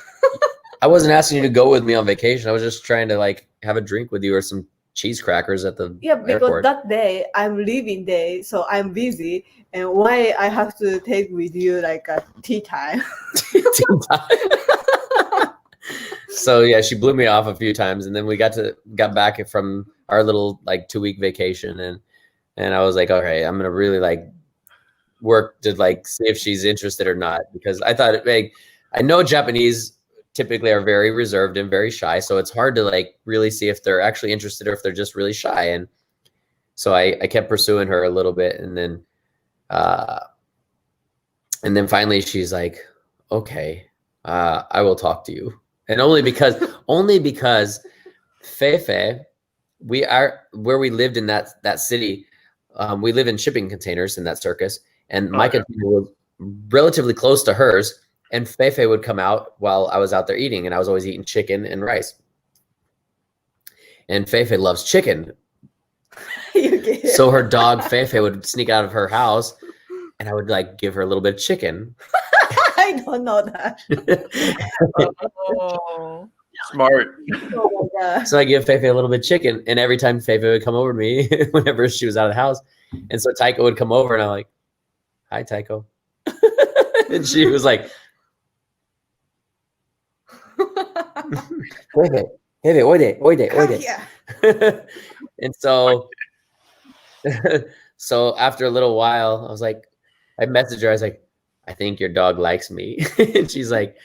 D: I wasn't asking you to go with me on vacation. I was just trying to like have a drink with you or some cheese crackers at the
E: Yeah, because
D: airport.
E: that day I'm leaving day, so I'm busy. And why I have to take with you like a tea time?
D: So yeah, she blew me off a few times, and then we got back from our little like 2-week vacation, and I was like, okay, I'm gonna really like work to like see if she's interested or not, because I thought like I know Japanese typically are very reserved and very shy, so it's hard to like really see if they're actually interested or if they're just really shy. And so I kept pursuing her a little bit, and then finally she's like, okay, I will talk to you. And only because Feifei, where we lived in that city, we live in shipping containers in that circus, and my container was relatively close to hers. And Feifei would come out while I was out there eating, and I was always eating chicken and rice. And Feifei loves chicken. So her dog Feifei would sneak out of her house, and I would like give her a little bit of chicken.
E: I don't know that.
C: Oh.
B: Smart.
E: Oh my God.
D: So I give Feifei a little bit of chicken, and every time Feifei would come over to me, whenever she was out of the house, and so Taeko would come over, and I'm like, "Hi, Taeko," and she was like, "Feifei, oide."
E: Yeah.
D: And so, so after a little while, I was like, I messaged her. I was like, "I think your dog likes me," and she's like,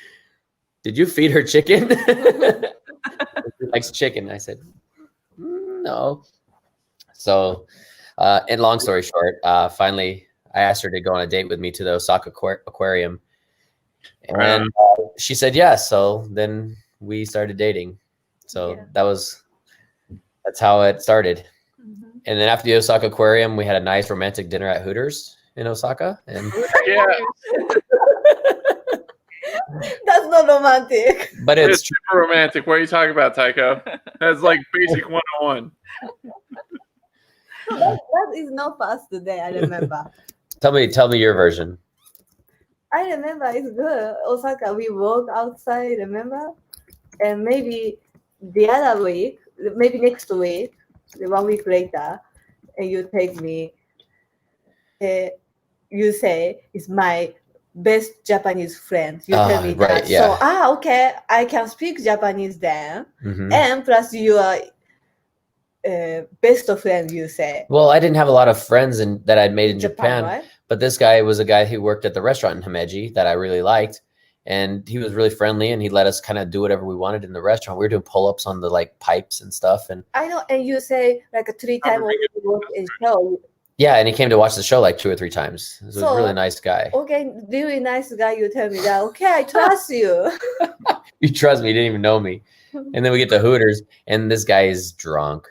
D: "Did you feed her chicken?" She likes chicken. I said, "No." So, and long story short, finally, I asked her to go on a date with me to the Osaka aquarium, and she said yes. So then we started dating. So that's how it started.
E: Mm-hmm.
D: And then after the Osaka aquarium, we had a nice romantic dinner at Hooters in Osaka. And
B: Yeah,
E: That's not romantic.
D: but
B: it's
D: it's
B: super romantic. What are you talking about, Taeko? That's like basic 101.
E: That is not fast today, I remember.
D: tell me your version.
E: I remember it's good. Osaka, we walk outside, remember? And maybe the other week, maybe next week, 1 week later, and you take me, you say, it's my best Japanese friend. You tell me
D: right,
E: that.
D: yeah.
E: So okay, I can speak Japanese then,
D: Mhm.
E: and plus you are best friend. You say.
D: Well, I didn't have a lot of friends that I'd made in
E: Japan,
D: Japan,
E: right?
D: but this guy was a guy who worked at the restaurant in Himeji that I really liked, and he was really friendly, and he let us kind of do whatever we wanted in the restaurant. We were doing pull-ups on the like pipes and stuff, and
E: I know, and you say like 3 times in show.
D: yeah, and he came to watch the show like 2 or 3 times. So he was a really nice guy.
E: Okay, really nice guy. You tell me that. Okay, I trust you.
D: You trust me, he didn't even know me. And then we get to Hooters, and this guy is drunk.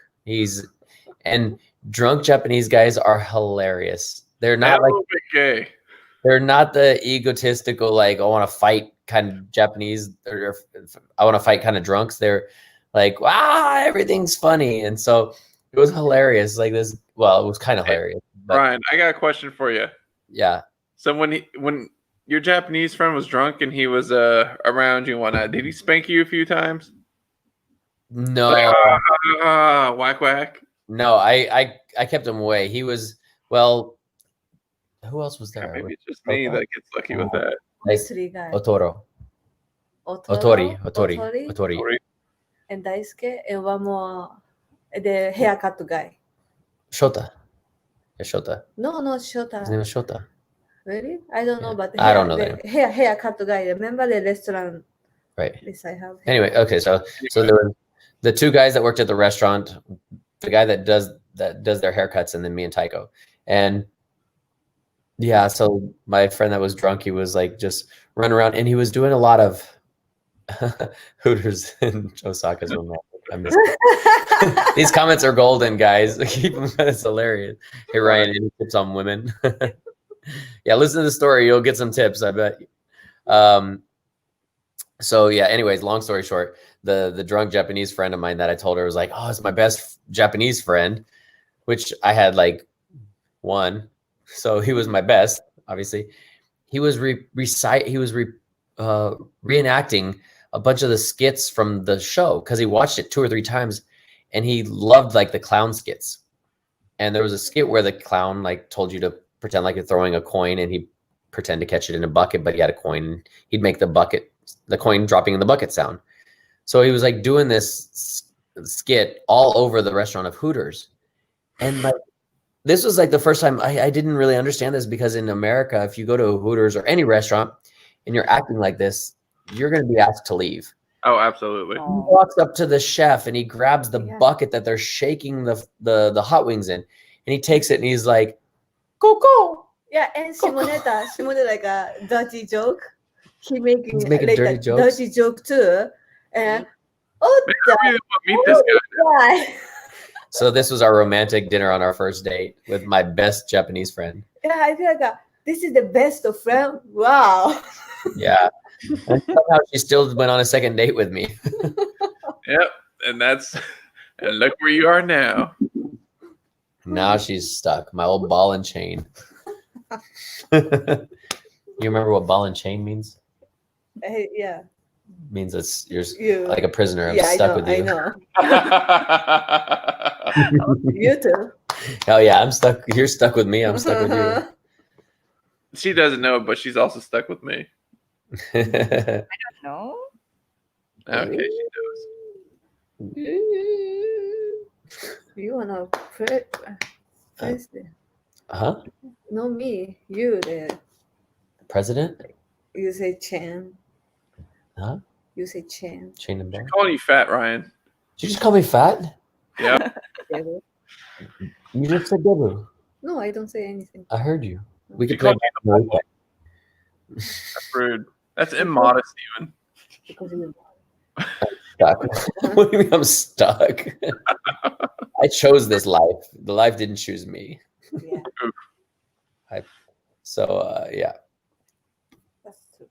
D: And drunk Japanese guys are hilarious. They're not like
B: gay.
D: They're not the egotistical, like, I want to fight kind of Japanese, or I want to fight kind of drunks. They're like, wow, everything's funny. And so it was hilarious. Like this, well, it was kind of hilarious. But,
B: Brian, I got a question for you.
D: Yeah.
B: So when your Japanese friend was drunk and he was around you and whatnot, did he spank you a few times?
D: No.
B: Like, whack whack.
D: No, I kept him away. He was, well, who else was there?
B: Maybe it's just me that gets lucky with that.
D: Like,
E: 3 guys.
D: Otori.
E: And Daisuke, and one more, the haircut guy.
D: Shota. Shota.
E: No, not Shota.
D: His name is Shota.
E: Really? I don't know, but
D: I don't know
E: the haircut guy. Remember the restaurant?
D: Right.
E: Yes, I have.
D: Anyway, okay, so there were the 2 guys that worked at the restaurant, the guy that does their haircuts, and then me and Taeko. And yeah, so my friend that was drunk, he was like just running around, and he was doing a lot of Hooters in Osaka's romantic. I missed it. These comments are golden, guys. Keep them. It's hilarious. Hey Ryan, any tips on women? Yeah, listen to the story. You'll get some tips, I bet. So yeah, anyways, long story short, the drunk Japanese friend of mine that I told her was like, oh, it's my best Japanese friend, which I had like 1. So he was my best, obviously. He was reenacting a bunch of the skits from the show because he watched it 2 or 3 times, and he loved like the clown skits. And there was a skit where the clown like told you to pretend like you're throwing a coin, and he'd pretend to catch it in a bucket, but he had a coin. He'd make the coin dropping in the bucket sound. So he was like doing this skit all over the restaurant of Hooters. And like, this was like the first time I didn't really understand this, because in America, if you go to a Hooters or any restaurant and you're acting like this, you're going to be asked to leave.
B: Oh, absolutely.
D: He walks up to the chef and he grabs the bucket that they're shaking the hot wings in, and he takes it and he's like, go.
E: Yeah, and Shimoneta like a dirty joke. He's making
D: dirty jokes.
E: Dirty joke too. And
B: meet this guy.
E: So
D: this was our romantic dinner on our first date with my best Japanese friend.
E: Yeah, I feel like this is the best of friend. Wow.
D: Yeah. And somehow she still went on a second date with me.
B: Yep, and look where you are now.
D: Now she's stuck. My old ball and chain. You remember what ball and chain means?
E: Yeah.
D: Means it's you're like a prisoner. I'm stuck with you.
E: I know. You too.
D: Oh yeah, I'm stuck. You're stuck with me. I'm stuck with you.
B: She doesn't know, but she's also stuck with me.
C: I don't know.
B: Okay, she knows.
E: You wanna president?
D: Huh?
E: No, me. You the
D: president?
E: You say Chan.
D: Huh?
E: You say Chan.
D: Chain and ball.
B: I'm calling you fat, Ryan.
D: Did you just call me fat?
B: Yeah.
D: You just said Debu.
E: No, I don't say anything.
D: I heard you. We could
B: You
D: play.
B: That's rude. That's immodest, even.
E: Because you're
D: stuck. What do you mean I'm stuck? I chose this life. The life didn't choose me.
E: Yeah.
D: Yeah.
E: That's true.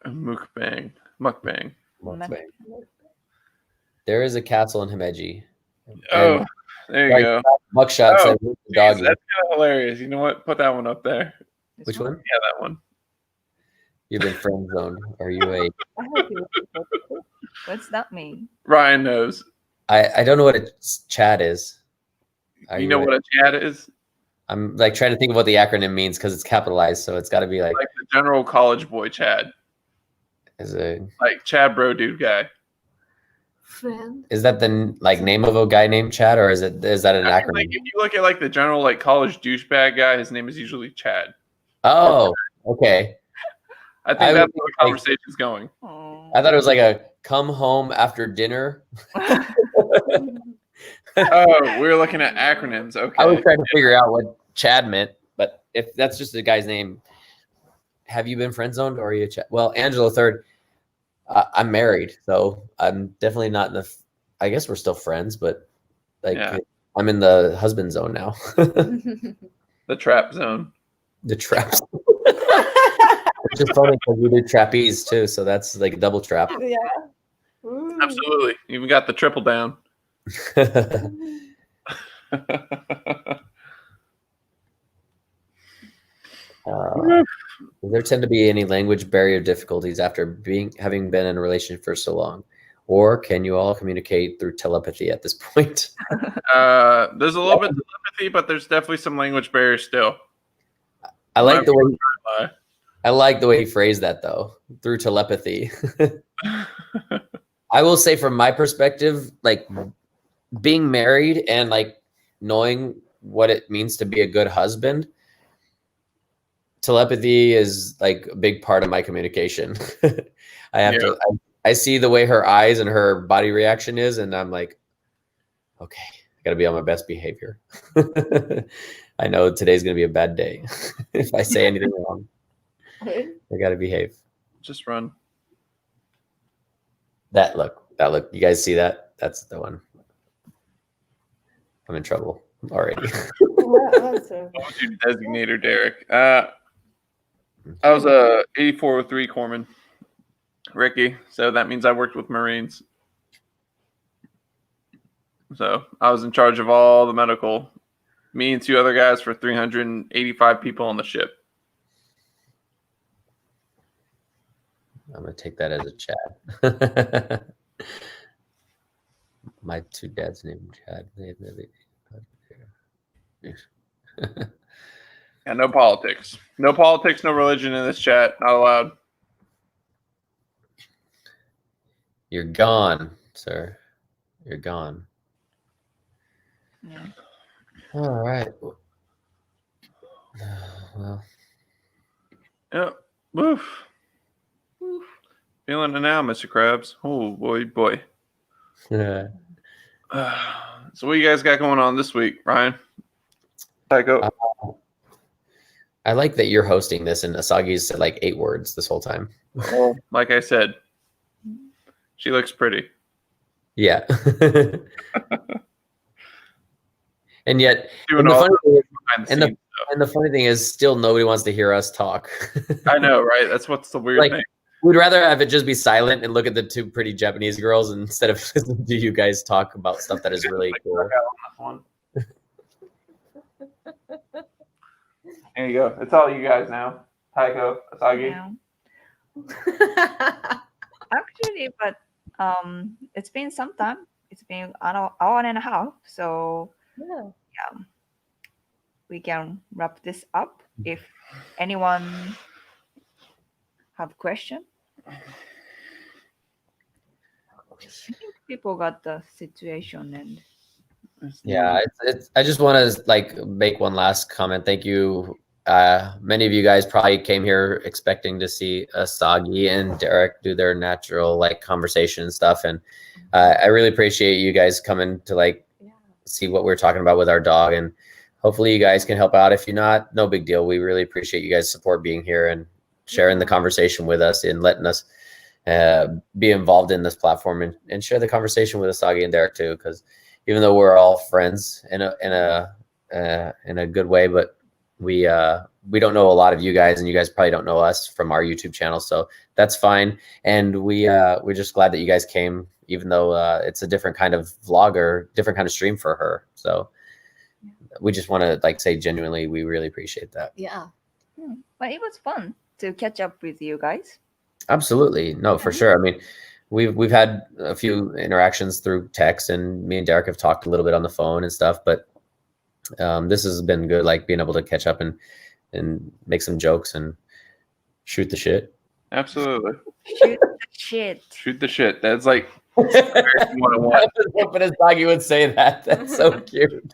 B: Mukbang.
D: There is a castle in Himeji.
B: Oh, there you go.
D: Buckshot said Doggie.
B: That's kind of hilarious. You know what? Put that one up there.
D: Which one?
B: Yeah, that one.
D: You've been friend zoned. Are you a?
C: What's that mean?
B: Ryan knows.
D: I don't know what a chat is.
B: You know what a chat is?
D: I'm like trying to think of what the acronym means because it's capitalized, so it's got to be like
B: the general college boy Chad.
D: Is a
B: like Chad bro dude guy.
E: Friend.
D: Is that the like name of a guy named Chad, or is that an acronym?
B: Like, if you look at like the general like college douchebag guy, his name is usually Chad.
D: Oh, okay.
B: I think that's where the conversation's going.
D: I thought it was like a come home after dinner.
B: Oh, we're looking at acronyms. Okay.
D: I was trying to figure out what Chad meant, but if that's just the guy's name, have you been friend zoned or are you Chad? Well, Angela third. I'm married, so I'm definitely not in the. I guess we're still friends, but like I'm in the husband zone now.
B: The trap zone.
D: The trap zone. Which is funny because we did trapeze too, so that's like a double trap.
E: Yeah.
B: Absolutely. Even got the triple down.
D: There tend to be any language barrier difficulties after having been in a relationship for so long, or can you all communicate through telepathy at this point?
B: There's a little bit of telepathy, but there's definitely some language barriers still.
D: I like the way you phrased that though, through telepathy. I will say from my perspective, like being married and like knowing what it means to be a good husband, telepathy is like a big part of my communication. I see the way her eyes and her body reaction is, and I'm like, okay, I gotta be on my best behavior. I know today's gonna be a bad day. If I say anything wrong, I gotta behave.
B: Just run.
D: That look. You guys see that? That's the one. I'm in trouble already.
B: What's your designator, Derek? I was a 8403 corpsman, Ricky. So that means I worked with Marines. So I was in charge of all the medical. Me and 2 other guys for 385 people on the ship.
D: I'm gonna take that as a Chad. My 2 dads named Chad.
B: Yeah, no politics. No politics, no religion in this chat. Not allowed.
D: You're gone, sir. You're gone.
C: Yeah.
D: All right. Well.
B: Yep. Woof. Feeling it now, Mr. Krabs. Oh, boy.
D: Yeah.
B: So what you guys got going on this week, Ryan? Taeko?
D: I like that you're hosting this and Asagi's said like 8 words this whole time.
B: Well, like I said, she looks pretty.
D: Yeah. And yet, the funny thing is still nobody wants to hear us talk.
B: I know, right? That's what's the weird thing.
D: We'd rather have it just be silent and look at the 2 pretty Japanese girls instead of listening to you guys talk about stuff that is really cool.
B: There you go. It's all you guys now. Taeko, Asagi.
C: Yeah. Actually, but it's been some time. It's been an hour and a half. So yeah, we can wrap this up. If anyone have question, I think people got the situation and.
D: Yeah, I just want to like make one last comment. Thank you. Many of you guys probably came here expecting to see Asagi and Derek do their natural like conversation and stuff, and I really appreciate you guys coming to like see what we're talking about with our dog, and hopefully you guys can help out. If you're not, no big deal. We really appreciate you guys' support being here and sharing the conversation with us and letting us be involved in this platform and share the conversation with Asagi and Derek too, because even though we're all friends in a good way, but we don't know a lot of you guys, and you guys probably don't know us from our YouTube channel, so that's fine. And we're just glad that you guys came, even though it's a different kind of vlog or different kind of stream for her. So we just want to like say genuinely, we really appreciate that.
E: Yeah.
C: But it was fun to catch up with you guys.
D: Absolutely, no, for sure. I mean, we've had a few interactions through text, and me and Derek have talked a little bit on the phone and stuff, but This has been good, like being able to catch up and make some jokes and shoot the shit.
B: Absolutely.
C: Shoot the shit.
B: Shoot the shit. That's like one-on-one.
D: I was hoping as Doggie would say that. That's so cute.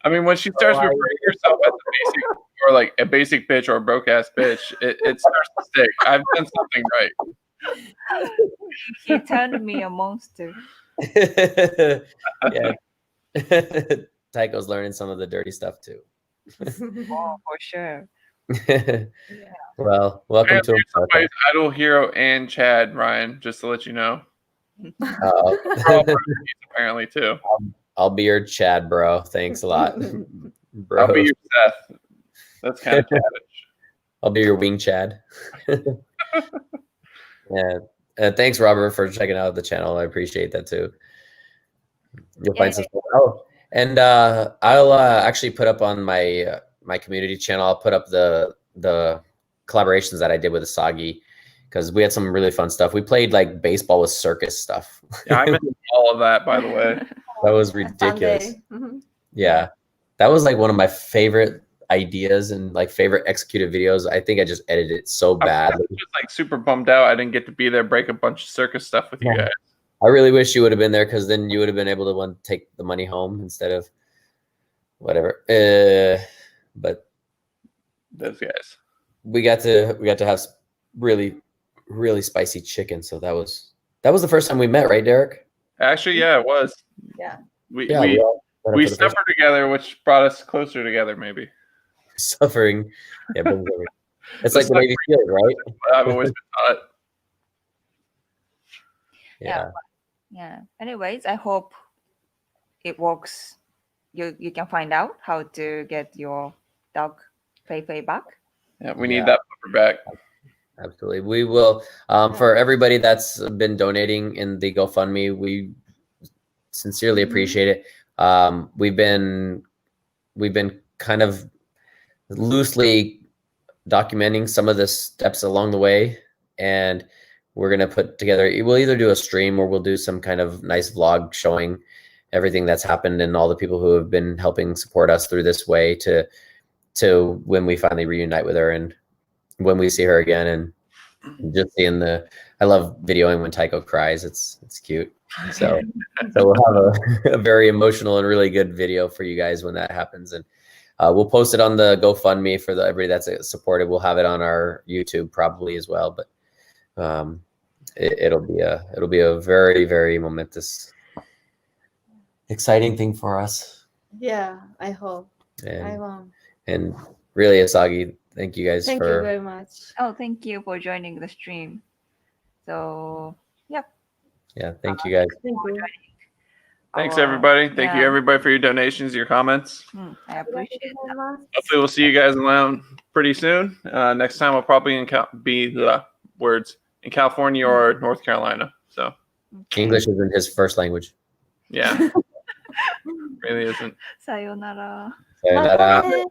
B: I mean, when she starts referring herself as a basic or like a basic bitch or a broke ass bitch, it starts to stick. I've done something right.
C: He turned me a monster.
D: Yeah. Taeko's learning some of the dirty stuff too.
C: Oh, for sure.
D: Well, welcome to
B: somebody's idol hero and Chad, Ryan, just to let you know. Apparently too.
D: I'll be your Chad, bro. Thanks a lot. Bro.
B: I'll be your Seth. That's kind of chadish.
D: I'll be your wing Chad. Yeah. Thanks, Robert, for checking out the channel. I appreciate that too. You'll find some. Oh, and I'll actually put up on my my community channel. I'll put up the collaborations that I did with Asagi, because we had some really fun stuff. We played like baseball with circus stuff.
B: Yeah, I missed all of that, by the way.
D: That was ridiculous. Yeah, that was like one of my favorite ideas and like favorite executed videos. I think I just edited it so bad.
B: I was just like super bummed out. I didn't get to be there, break a bunch of circus stuff with you guys.
D: I really wish you would have been there, because then you would have been able to take the money home instead of whatever. But
B: those guys, we got to
D: have really spicy chicken. So that was the first time we met, right, Derek?
B: Actually, yeah, it was.
C: Yeah.
B: We suffered together, which brought us closer together, maybe.
D: Suffering. Yeah, it's like the Navy SEALs, right?
B: I've always been taught.
C: Yeah. Anyways, I hope it works. You can find out how to get your dog Feifei back.
B: Yeah, we need that pupper back.
D: Absolutely. We will. For everybody that's been donating in the GoFundMe, we sincerely appreciate it. We've been kind of loosely documenting some of the steps along the way, and we're going to put together, we'll either do a stream or we'll do some kind of nice vlog showing everything that's happened and all the people who have been helping support us through this way to when we finally reunite with her and when we see her again. And just seeing I love videoing when Taeko cries. It's cute. So we'll have a very emotional and really good video for you guys when that happens. And we'll post it on the GoFundMe for everybody that's supported. We'll have it on our YouTube probably as well. But it'll be a very, very momentous, exciting thing for us.
E: Yeah, I hope. I want.
D: And really, Asagi, thank you guys
E: Thank you very much.
C: Oh, thank you for joining the stream. So,
D: yeah, thank you guys.
E: Thank you.
B: Thanks, everybody. Thank you, everybody, for your donations, your comments.
C: I appreciate it.
B: Hopefully, we'll see you guys around pretty soon. Next time, I'll probably be the words in California or North Carolina. So
D: English isn't his first language.
B: Yeah, really isn't.
C: Sayonara.
D: Sayonara.